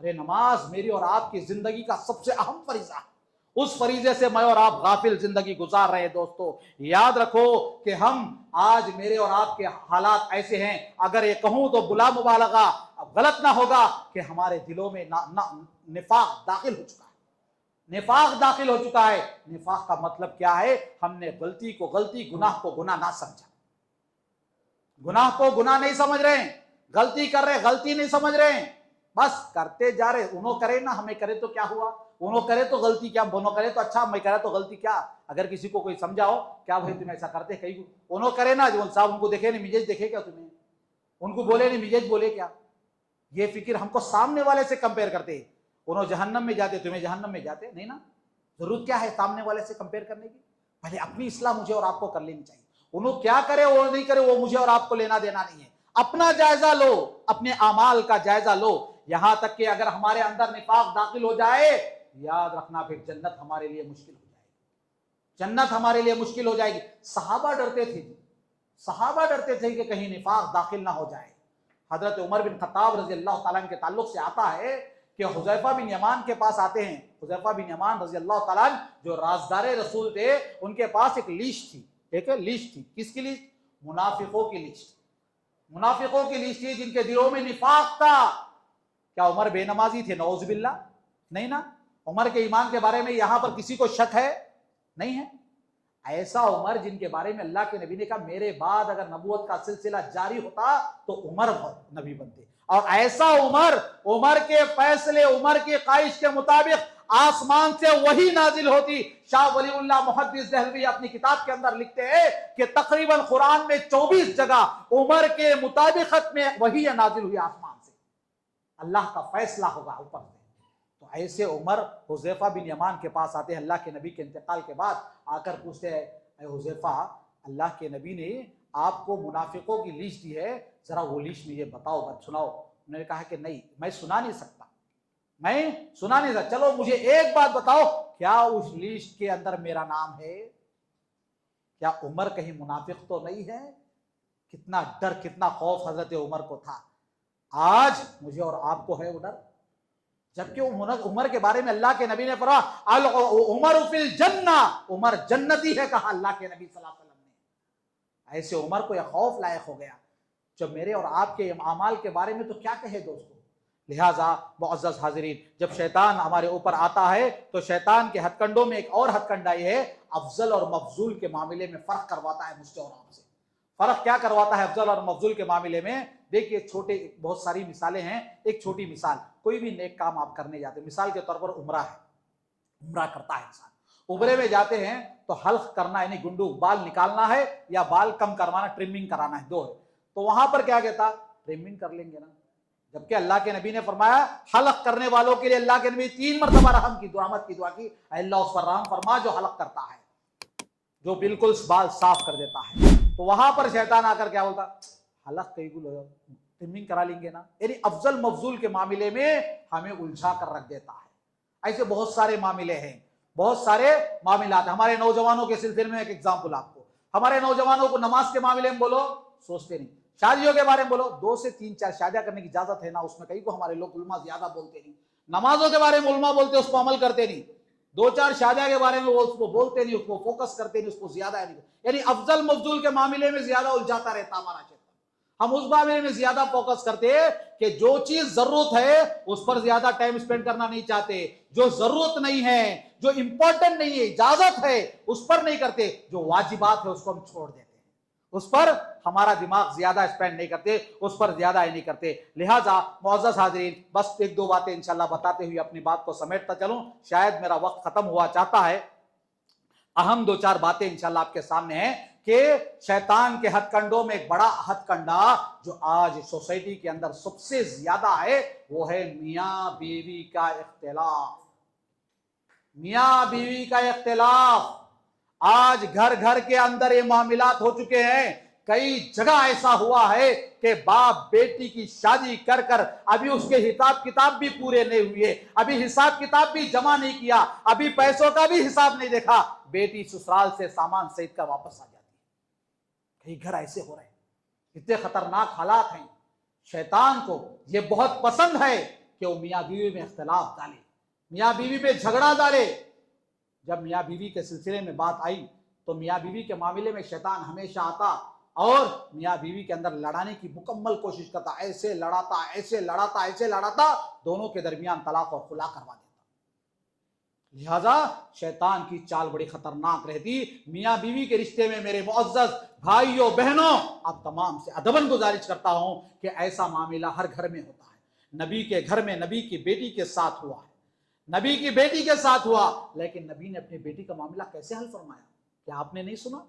ارے نماز میری اور آپ کی زندگی کا سب سے اہم فریضہ ہے، اس فریضے سے میں اور آپ غافل زندگی گزار رہے ہیں۔ دوستو یاد رکھو کہ ہم آج میرے اور آپ کے حالات ایسے ہیں، اگر یہ کہوں تو بلا مبالغہ غلط نہ ہوگا کہ ہمارے دلوں میں نفاق داخل ہو چکا ہے، نفاق داخل ہو چکا ہے۔ نفاق کا مطلب کیا ہے؟ ہم نے غلطی کو غلطی، گناہ کو گناہ نہ سمجھا، گناہ کو گناہ نہیں سمجھ رہے ہیں، غلطی کر رہے غلطی نہیں سمجھ رہے ہیں، بس کرتے جا رہے۔ انہوں کرے نا ہمیں کرے تو کیا ہوا؟ انہوں کرے تو غلطی کیا، انہوں کرے تو اچھا، میں کرے تو غلطی کیا؟ اگر کسی کو کوئی سمجھاؤ کیا بھائی تم ایسا کرتے، کہیں انہوں کرے نا جو صاحب ان کو دیکھے نہیں مجھے دیکھے کیا، تمہیں ان کو بولے نہیں مجھے بولے کیا؟ یہ فکر ہم کو سامنے والے سے کمپیئر کرتے، انہوں جہنم میں جاتے تمہیں جہنم میں جاتے نہیں نا۔ ضرورت کیا ہے سامنے والے سے کمپیئر کرنے کی؟ پہلے اپنی اصلاح مجھے اور آپ کو کر لینی چاہیے۔ انہوں کیا کرے وہ نہیں کرے وہ مجھے اور آپ کو لینا دینا نہیں ہے، اپنا جائزہ لو، اپنے اعمال کا جائزہ لو۔ یہاں تک کہ اگر ہمارے اندر نفاق داخل ہو جائے، یاد رکھنا پھر جنت ہمارے لیے مشکل ہو جائے گی، جنت ہمارے لیے مشکل ہو جائے گی۔ صحابہ ڈرتے تھے، صحابہ ڈرتے تھے کہ کہیں نفاق داخل نہ ہو جائے۔ حضرت عمر بن خطاب رضی اللہ تعالیٰ عنہ کے تعلق سے آتا ہے کہ حذیفہ بن یمان کے پاس آتے ہیں، حذیفہ بن یمان رضی اللہ تعالیٰ عنہ جو رازدار رسول تھے، ان کے پاس ایک لیسٹ تھی، ایک لیسٹ تھی، کس کی لیسٹ؟ منافقوں کی لیسٹ، منافقوں کی لیسٹ تھی جن کے دلوں میں نفاق تھا۔ کیا عمر بے نمازی تھے؟ نعوذ باللہ، نہیں نا۔ عمر کے ایمان کے بارے میں یہاں پر کسی کو شک ہے؟ نہیں ہے۔ ایسا عمر جن کے بارے میں اللہ کے نبی نے کہا میرے بعد اگر نبوت کا سلسلہ جاری ہوتا تو عمر نبی بنتے، اور ایسا عمر، عمر کے فیصلے، عمر کی خواہش کے مطابق آسمان سے وہی نازل ہوتی۔ شاہ ولی اللہ محدث دہلوی اپنی کتاب کے اندر لکھتے ہیں کہ تقریباً قرآن میں 24 جگہ عمر کے مطابقت میں وہی نازل ہوئی آسمان سے، اللہ کا فیصلہ ہوگا اوپر سے۔ تو ایسے عمر حذیفہ بن یمان کے پاس آتے ہیں اللہ کے نبی کے انتقال کے بعد، آ کر پوچھتے ہیں اے حذیفہ، اللہ کے نبی نے آپ کو منافقوں کی لیسٹ دی ہے، ذرا وہ لیسٹ مجھے بتاؤ، بات سناؤ۔ انہوں نے کہا کہ نہیں میں سنا نہیں سکتا، میں سنا نہیں سکتا، چلو مجھے ایک بات بتاؤ، کیا اس لیسٹ کے اندر میرا نام ہے؟ کیا عمر کہیں منافق تو نہیں ہے؟ کتنا ڈر، کتنا خوف حضرت عمر کو تھا۔ آج مجھے اور آپ کو ہے وہ ڈر، جبکہ عمر کے بارے میں اللہ کے نبی نے فرمایا عمر فی الجنہ، عمر جنتی ہے، کہا اللہ کے نبی صلی اللہ علیہ وسلم نے۔ ایسے عمر کو یہ خوف لائق ہو گیا۔ جب میرے اور آپ کے اعمال کے بارے میں تو کیا کہے دوستو۔ لہٰذا معزز حاضرین، جب شیطان ہمارے اوپر آتا ہے تو شیطان کے ہتھ کنڈوں میں ایک اور ہتھ کنڈا یہ ہے، افضل اور مفضول کے معاملے میں فرق کرواتا ہے مجھ سے اور آپ سے۔ فرق کیا کرواتا ہے افضل اور مفضول کے معاملے میں؟ دیکھیے چھوٹے بہت ساری مثالیں ہیں. ایک چھوٹی مثال، کوئی بھی نیک کام آپ کرنے جاتے ہیں، مثال کے طور پر عمرہ ہے، عمرہ کرتا ہے انسان، عمرے میں جاتے ہیں تو حلق کرنا یعنی گنڈو بال نکالنا ہے یا بال کم کروانا ٹرمنگ کرانا ہے، دو ہے. تو وہاں پر کیا کہتا؟ ٹرمنگ کر لیں گے نا، جبکہ اللہ کے نبی نے فرمایا حلق کرنے والوں کے لیے اللہ کے نبی 3 مرتبہ رحم کی رحمت کی دعا کی، اے اللہ اس پر رحم فرما جو حلق کرتا ہے، جو بالکل بال صاف کر دیتا ہے. تو وہاں پر شیطان آ کر کیا بولتا؟ حلق کئی گل ہو، ٹرمنگ کرا لیں گے نا. یعنی افضل مفضول کے معاملے میں ہمیں الجھا کر رکھ دیتا ہے. ایسے بہت سارے معاملے ہیں، بہت سارے معاملات. ہمارے نوجوانوں کے سلسلے میں ایک ایگزامپل آپ کو، ہمارے نوجوانوں کو نماز کے معاملے میں بولو سوچتے نہیں، شادیوں کے بارے میں بولو 2 سے 3 4 شادیاں کرنے کی اجازت ہے نا، اس میں کئی کو ہمارے لوگ علماء زیادہ بولتے نہیں. نمازوں کے بارے میں علماء بولتے اس کو عمل کرتے نہیں، 2 4 شادیاں کے بارے میں وہ اس کو بولتے نہیں، اس کو فوکس کرتے نہیں، اس کو زیادہ نہیں. یعنی افضل مفضول کے معاملے میں زیادہ الجھاتا رہتا ہمارا شیطان. ہم اس معاملے میں زیادہ فوکس کرتے کہ جو چیز ضرورت ہے اس پر زیادہ ٹائم سپینڈ کرنا نہیں چاہتے، جو ضرورت نہیں ہے، جو امپورٹنٹ نہیں ہے، اجازت ہے، اس پر نہیں کرتے، جو واجبات ہے اس کو ہم چھوڑ دیتے ہیں، اس پر ہمارا دماغ زیادہ اسپینڈ نہیں کرتے، اس پر زیادہ نہیں کرتے. لہٰذا معزز حاضرین، بس 1-2 باتیں انشاءاللہ بتاتے ہوئے اپنی بات کو سمیٹتا چلوں، شاید میرا وقت ختم ہوا چاہتا ہے. اہم 2-4 باتیں انشاءاللہ آپ کے سامنے ہیں کہ شیطان کے ہتھ کنڈوں میں ایک بڑا ہتھ کنڈا جو آج سوسائٹی کے اندر سب سے زیادہ ہے وہ ہے میاں بیوی کا اختلاف. میاں بیوی کا اختلاف آج گھر گھر کے اندر یہ معاملات ہو چکے ہیں. کئی جگہ ایسا ہوا ہے کہ باپ بیٹی کی شادی کر کر ابھی اس کے حساب کتاب بھی پورے نہیں ہوئے، ابھی حساب کتاب بھی جمع نہیں کیا، ابھی پیسوں کا بھی حساب نہیں دیکھا، بیٹی سسرال سے سامان سمیت کر واپس آ جاتی ہے. کئی گھر ایسے ہو رہے ہیں، اتنے خطرناک حالات ہیں. شیطان کو یہ بہت پسند ہے کہ وہ میاں بیوی میں اختلاف ڈالے، میاں بیوی میں جھگڑا ڈالے. جب میاں بیوی کے سلسلے میں بات آئی تو میاں بیوی کے معاملے میں شیطان ہمیشہ آتا اور میاں بیوی کے اندر لڑانے کی مکمل کوشش کرتا، ایسے لڑاتا ایسے لڑاتا ایسے لڑاتا، دونوں کے درمیان طلاق اور خلا کروا دیتا. لہذا شیطان کی چال بڑی خطرناک رہتی. میاں بیوی کے رشتے میں میرے معزز بھائیوں بہنوں، آپ تمام سے ادباً گزارش کرتا ہوں کہ ایسا معاملہ ہر گھر میں ہوتا ہے. نبی کے گھر میں نبی کی بیٹی کے ساتھ ہوا ہے، نبی کی بیٹی کے ساتھ ہوا، لیکن نبی نے اپنی بیٹی کا معاملہ کیسے حل فرمایا؟ کیا آپ نے نہیں سنا؟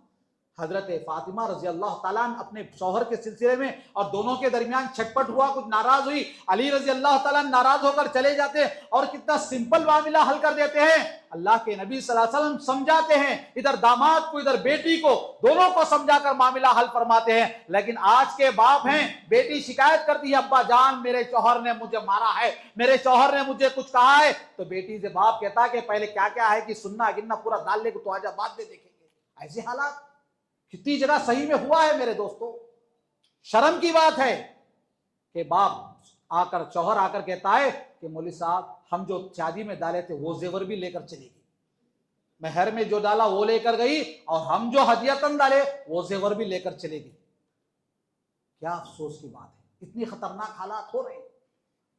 حضرت فاطمہ رضی اللہ تعالیٰ عنہ اپنے شوہر کے سلسلے میں اور دونوں کے درمیان چھٹپٹ ہوا، کچھ ناراض ہوئی، علی رضی اللہ تعالیٰ عنہ ناراض ہو کر چلے جاتے اور کتنا سمپل معاملہ حل کر دیتے ہیں. اللہ کے نبی صلی اللہ علیہ وسلم سمجھاتے ہیں، ادھر داماد کو ادھر بیٹی کو، دونوں کو سمجھا کر معاملہ حل فرماتے ہیں. لیکن آج کے باپ ہیں، بیٹی شکایت کرتی ہے ابا جان میرے شوہر نے مجھے مارا ہے، میرے شوہر نے مجھے کچھ کہا ہے، تو بیٹی سے باپ کہتا ہے کہ پہلے کیا کیا ہے کہ سننا گننا پورا ڈال لے کو تو آجا بعد میں دیکھیں گے. ایسے حالات کتنی جگہ صحیح میں ہوا ہے میرے دوستو. شرم کی بات ہے کہ باپ آ کر شوہر آ کر کہتا ہے کہ مولوی صاحب ہم جو شادی میں ڈالے تھے وہ زیور بھی لے کر چلے گی، مہر میں جو ڈالا وہ لے کر گئی اور ہم جو ہدیتاً ڈالے وہ زیور بھی لے کر چلے گی. کیا افسوس کی بات ہے، اتنی خطرناک حالات ہو رہے ہیں.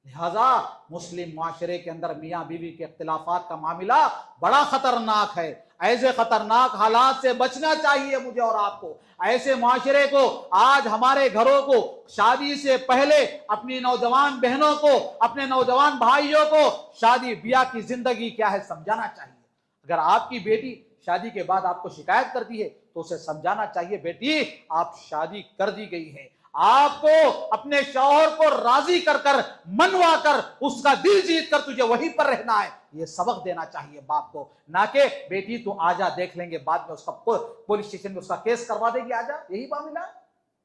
لہذا مسلم معاشرے کے اندر میاں بیوی کے اختلافات کا معاملہ بڑا خطرناک ہے. ایسے خطرناک حالات سے بچنا چاہیے مجھے اور آپ کو. ایسے معاشرے کو، آج ہمارے گھروں کو شادی سے پہلے اپنی نوجوان بہنوں کو، اپنے نوجوان بھائیوں کو شادی بیاہ کی زندگی کیا ہے سمجھانا چاہیے. اگر آپ کی بیٹی شادی کے بعد آپ کو شکایت کرتی ہے تو اسے سمجھانا چاہیے بیٹی آپ شادی کر دی گئی ہے، آپ کو اپنے شوہر کو راضی کر کر منوا کر اس کا دل جیت کر تجھے وہیں پر رہنا ہے. یہ سبق دینا چاہیے باپ کو، نہ کہ بیٹی تو آجا دیکھ لیں گے بعد میں اس کا پولیس اسٹیشن میں اس کا کیس کروا دے گی آجا. یہی معاملہ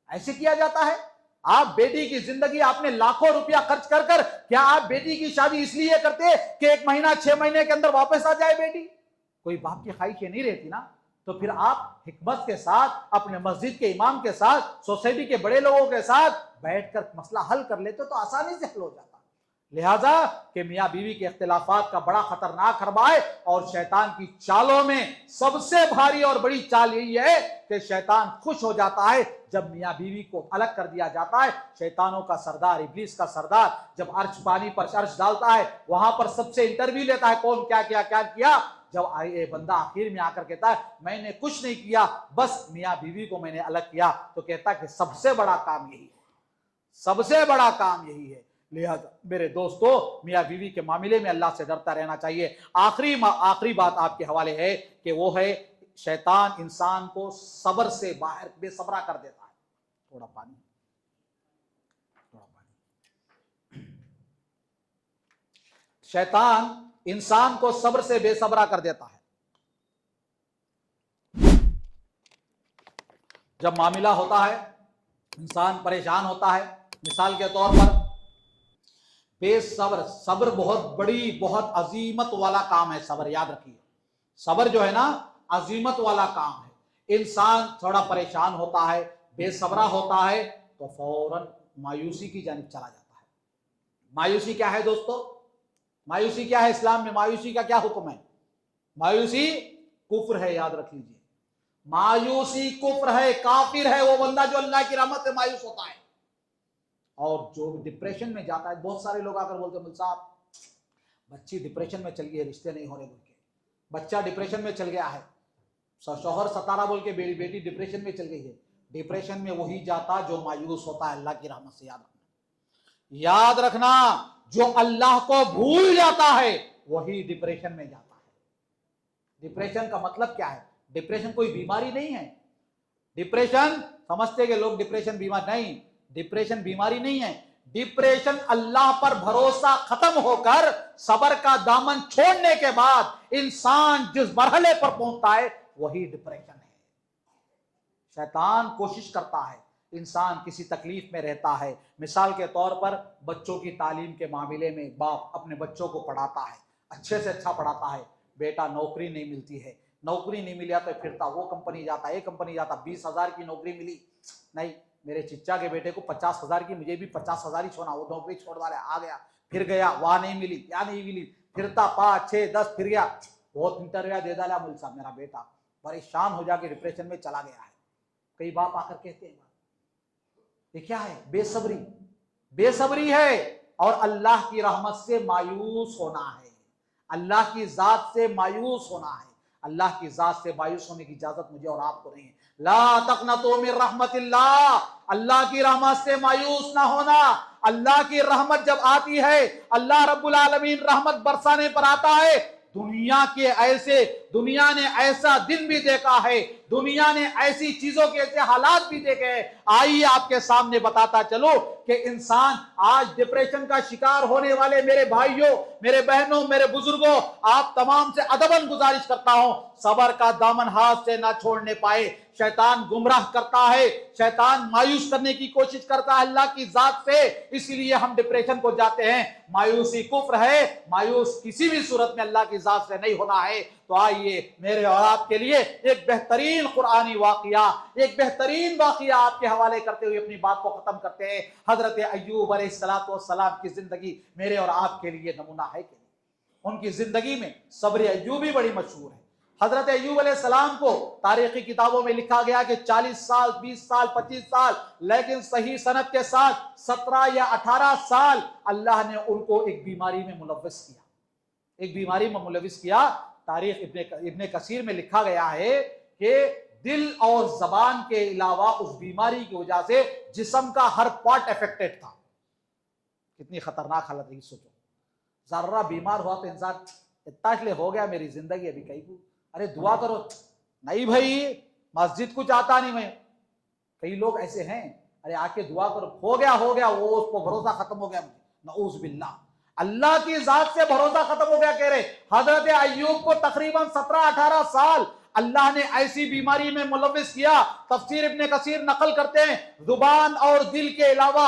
ایسے کیا جاتا ہے. آپ بیٹی کی زندگی آپ نے لاکھوں روپیہ خرچ کر کر، کیا آپ بیٹی کی شادی اس لیے کرتے کہ 1 مہینہ 6 مہینے کے اندر واپس آ جائے بیٹی؟ کوئی باپ کی خواہش یہ نہیں رہتی نا. تو پھر آپ حکمت کے ساتھ اپنے مسجد کے امام کے ساتھ، سوسائٹی کے بڑے لوگوں کے ساتھ بیٹھ کر مسئلہ حل کر لیتے تو آسانی سے حل ہو جاتا. لہذا کہ میاں بیوی کے اختلافات کا بڑا خطرناک حربہ ہے، اور شیطان کی چالوں میں سب سے بھاری اور بڑی چال یہی ہے کہ شیطان خوش ہو جاتا ہے جب میاں بیوی کو الگ کر دیا جاتا ہے۔ شیطانوں کا سردار، ابلیس کا سردار جب عرش پانی پر عرش ڈالتا ہے، وہاں پر سب سے انٹرویو لیتا ہے، کون کیا کیا۔ جب بندہ آخر میں آ کر کہتا ہے میں نے کچھ نہیں کیا، بس میاں بیوی کو میں نے الگ کیا، تو کہتا ہے کہ سب سے بڑا کام یہی ہے، سب سے بڑا کام یہی ہے۔ لہذا میرے دوستو، میاں بیوی کے معاملے میں اللہ سے ڈرتا رہنا چاہیے۔ آخری بات آپ کے حوالے ہے کہ وہ ہے شیطان انسان کو صبر سے باہر بے صبرا کر دیتا ہے۔ تھوڑا پانی۔ شیطان انسان کو صبر سے بے صبرا کر دیتا ہے۔ جب معاملہ ہوتا ہے انسان پریشان ہوتا ہے، مثال کے طور پر بے صبر بہت بڑی، بہت عظیمت والا کام ہے۔ صبر یاد رکھیے، صبر جو ہے نا عظیمت والا کام ہے۔ انسان تھوڑا پریشان ہوتا ہے، بے صبرا ہوتا ہے، تو فوراً مایوسی کی جانب چلا جاتا ہے۔ مایوسی کیا ہے دوستو؟ مایوسی کیا ہے؟ اسلام میں مایوسی کا کیا حکم ہے؟ مایوسی کفر ہے، یاد رکھ لیجیے۔ مایوسی کفر ہے، کافر ہے وہ بندہ جو اللہ کی رحمت سے مایوس ہوتا ہے۔ اور جو ڈپریشن میں جاتا ہے، بہت سارے لوگ آ کر بولتے ہیں مل صاحب بچی ڈپریشن میں چل گئی ہے، رشتے نہیں ہو رہے بول کے، بچہ ڈپریشن میں چل گیا ہے، شوہر ستارہ بول کے بیٹی ڈپریشن میں چل گئی ہے۔ ڈپریشن میں وہی جاتا جو مایوس ہوتا ہے اللہ کی رحمت سے۔ یاد رکھنا جو اللہ کو بھول جاتا ہے وہی ڈپریشن میں جاتا ہے۔ ڈپریشن کا مطلب کیا ہے؟ ڈپریشن کوئی بیماری نہیں ہے۔ ڈپریشن سمجھتے کہ لوگ ڈپریشن بیمار نہیں، ڈپریشن بیماری نہیں ہے۔ ڈپریشن اللہ پر بھروسہ ختم ہو کر صبر کا دامن چھوڑنے کے بعد انسان جس مرحلے پر پہنچتا ہے وہی ڈپریشن ہے۔ شیطان کوشش کرتا ہے انسان کسی تکلیف میں رہتا ہے، مثال کے طور پر بچوں کی تعلیم کے معاملے میں باپ اپنے بچوں کو پڑھاتا ہے، اچھے سے اچھا پڑھاتا ہے، بیٹا نوکری نہیں ملتی ہے، نوکری نہیں ملیا تو پھرتا وہ کمپنی جاتا، یہ کمپنی جاتا، 20,000 کی نوکری ملی، نہیں میرے چچا کے بیٹے کو 50,000 کی، مجھے بھی 50,000 ہی چھوڑنا، وہ نوکری چھوڑ والا آ گیا، پھر گیا وہاں نہیں ملی، کیا نہیں ملی، پھرتا 5 6 10 پھر گیا، بہت انٹرویو دے ڈالا مل صاحب، میرا بیٹا پریشان ہو جا کے ڈپریشن میں چلا گیا ہے۔ کئی باپ آ کر کہتے ہیں یہ کیا ہے؟ بے صبری، بے صبری ہے، اور اللہ کی رحمت سے مایوس ہونا ہے، اللہ کی ذات سے مایوس ہونا ہے۔ اللہ کی ذات سے مایوس ہونے کی اجازت مجھے اور آپ کو نہیں ہے۔ لا تقنطوا من رحمت اللہ، اللہ کی رحمت سے مایوس نہ ہونا۔ اللہ کی رحمت جب آتی ہے، اللہ رب العالمین رحمت برسانے پر آتا ہے، دنیا نے ایسا دن بھی دیکھا ہے، دنیا نے ایسی چیزوں کے ایسے حالات بھی دیکھے ہیں۔ آئیے آپ کے سامنے بتاتا چلو کہ انسان آج ڈپریشن کا شکار ہونے والے میرے بھائیوں، میرے بہنوں، میرے بزرگوں، آپ تمام سے ادباً گزارش کرتا ہوں صبر کا دامن ہاتھ سے نہ چھوڑنے پائے۔ شیطان گمراہ کرتا ہے، شیطان مایوس کرنے کی کوشش کرتا ہے اللہ کی ذات سے، اسی لیے ہم ڈپریشن کو جاتے ہیں۔ مایوسی کفر ہے، مایوس کسی بھی صورت میں اللہ کی ذات سے نہیں ہونا ہے۔ تو آئیے میرے اور آپ کے لیے ایک بہترین قرآنی واقعہ، ایک بہترین واقعہ آپ کے حوالے کرتے ہوئے اپنی بات کو ختم کرتے ہیں۔ حضرت ایوب علیہ السلام کی زندگی میرے اور آپ کے لیے نمونہ ہے کہ نہیں؟ ان کی زندگی میں صبر ایوبی بڑی مشہور ہے۔ حضرت ایوب علیہ السلام کو تاریخی کتابوں میں لکھا گیا کہ 40 سال 20 سال 25 سال، لیکن صحیح سند کے ساتھ 17 یا 18 سال اللہ نے ان کو ایک بیماری میں ملوث کیا، ایک بیماری میں ملوث کیا۔ تاریخ ابن کثیر میں لکھا گیا ہے کہ دل اور زبان کے علاوہ اس بیماری کی وجہ سے جسم کا ہر پارٹ افیکٹڈ تھا۔ کتنی خطرناک حالت ہے، سوچو ذرہ بیمار ہوا تو انسان اتنا اس لیے ہو گیا میری زندگی ابھی کہیں کو، ارے دعا کرو، نہیں بھائی مسجد کچھ آتا نہیں میں۔ کئی لوگ ایسے ہیں، ارے آ کے دعا کرو، ہو گیا وہ اس کو بھروسہ ختم ہو گیا، نعوذ باللہ، اللہ کی ذات سے بھروسہ ختم ہو گیا کہہ رہے۔ حضرت ایوب کو تقریباً 17-18 سال اللہ نے ایسی بیماری میں ملوث کیا۔ تفسیر ابن کثیر نقل کرتے ہیں زبان اور دل کے علاوہ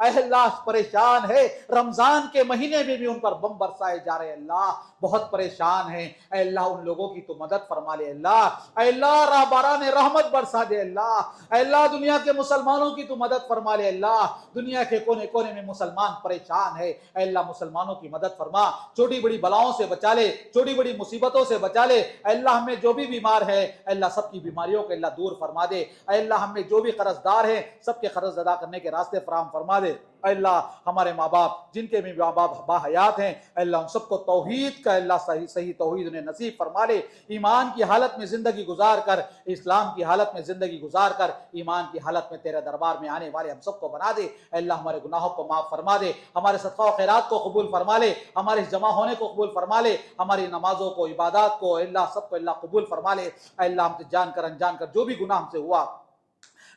اے اللہ پریشان ہے، رمضان کے مہینے میں بھی ان پر بم برسائے جا رہے اللہ، بہت پریشان ہیں، اے اللہ ان لوگوں کی تو مدد فرما لے اللہ، اے اللہ راہباران رحمت برسا دے اللہ، اے اللہ دنیا کے مسلمانوں کی تو مدد فرما لے اللہ، دنیا کے کونے کونے میں مسلمان پریشان ہے، اے اللہ مسلمانوں کی مدد فرما، چھوٹی بڑی بلاؤں سے بچا لے، چھوٹی بڑی مصیبتوں سے بچا لے، اے اللہ ہمیں جو بھی بیمار ہے اے اللہ سب کی بیماریوں کو اللہ دور فرما دے، اے اللہ ہمیں جو بھی قرض دار ہیں سب کے قرض ادا کرنے کے راستے فراہم فرما دے، اے اللہ ہمارے ماں باپ جن کے بھی ماں باپ با حیات ہیں اے اللہ ان سب کو توحید کا اللہ صحیح توحید انہیں نصیب فرما لے، ایمان کی حالت میں زندگی گزار کر، اسلام کی حالت میں زندگی گزار کر، ایمان کی حالت میں تیرے دربار میں آنے والے ہم سب کو بنا دے، اے اللہ ہمارے گناہوں کو معاف فرما دے، ہمارے صدقہ و خیرات کو قبول فرما لے، ہمارے جمع ہونے کو قبول فرما لے، ہماری نمازوں کو عبادات کو اے اللہ سب کو اللہ قبول فرما لے، اے اللہ ہم سے جان کر انجان کر جو بھی گناہ ہم سے ہوا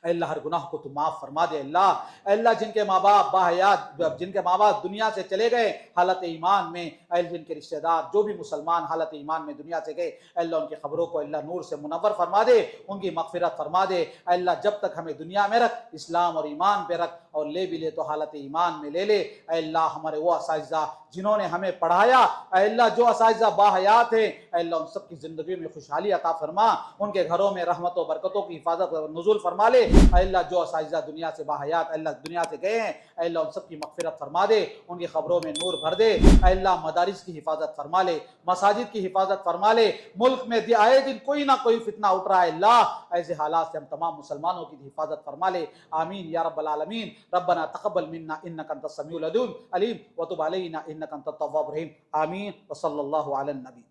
اے اللہ ہر گناہ کو تو معاف فرما دے اللہ، اے اللہ جن کے ماں باپ باحیات جن کے ماں باپ دنیا سے چلے گئے حالت ایمان میں، اے جن کے رشتہ دار جو بھی مسلمان حالت ایمان میں دنیا سے گئے اے اللہ ان کی قبروں کو اللہ نور سے منور فرما دے، ان کی مغفرت فرما دے، اے اللہ جب تک ہمیں دنیا میں رکھ اسلام اور ایمان پہ رکھ، اور لے بھی لے تو حالت ایمان میں لے لے، اے اللہ ہمارے وہ اساتذہ جنہوں نے ہمیں پڑھایا اے اللہ جو اساتذہ باحیات ہیں اے اللہ ان سب کی زندگی میں خوشحالی عطا فرما، ان کے گھروں میں رحمت و برکتوں کی حفاظت و نزول فرما لے، اے اللہ جو اساتذہ دنیا سے باحیات اے اللہ دنیا سے گئے ہیں اے اللہ ان سب کی مغفرت فرما دے، ان کی قبروں میں نور بھر دے، اے اللہ مدارس کی حفاظت فرما لے، مساجد کی حفاظت فرما لے، ملک میں آئے دن کوئی نہ کوئی فتنہ اٹھ رہا ہے اللہ ایسے حالات سے ہم تمام مسلمانوں کی حفاظت فرما لے، آمین یا رب العالمین، ربنا تقبل منا انک انت السمیع العلیم وتب علینا انک انت التواب الرحیم، آمین وصلی اللہ علی النبی۔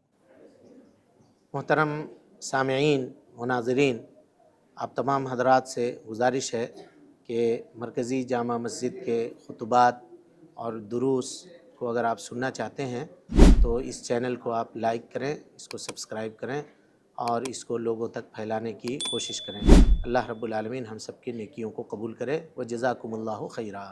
محترم سامعین و ناظرین، آپ تمام حضرات سے گزارش ہے کہ مرکزی جامع مسجد کے خطبات اور دروس کو اگر آپ سننا چاہتے ہیں تو اس چینل کو آپ لائک کریں، اس کو سبسکرائب کریں اور اس کو لوگوں تک پھیلانے کی کوشش کریں۔ اللہ رب العالمین ہم سب کی نیکیوں کو قبول کرے، وجزاکم اللہ خیرا۔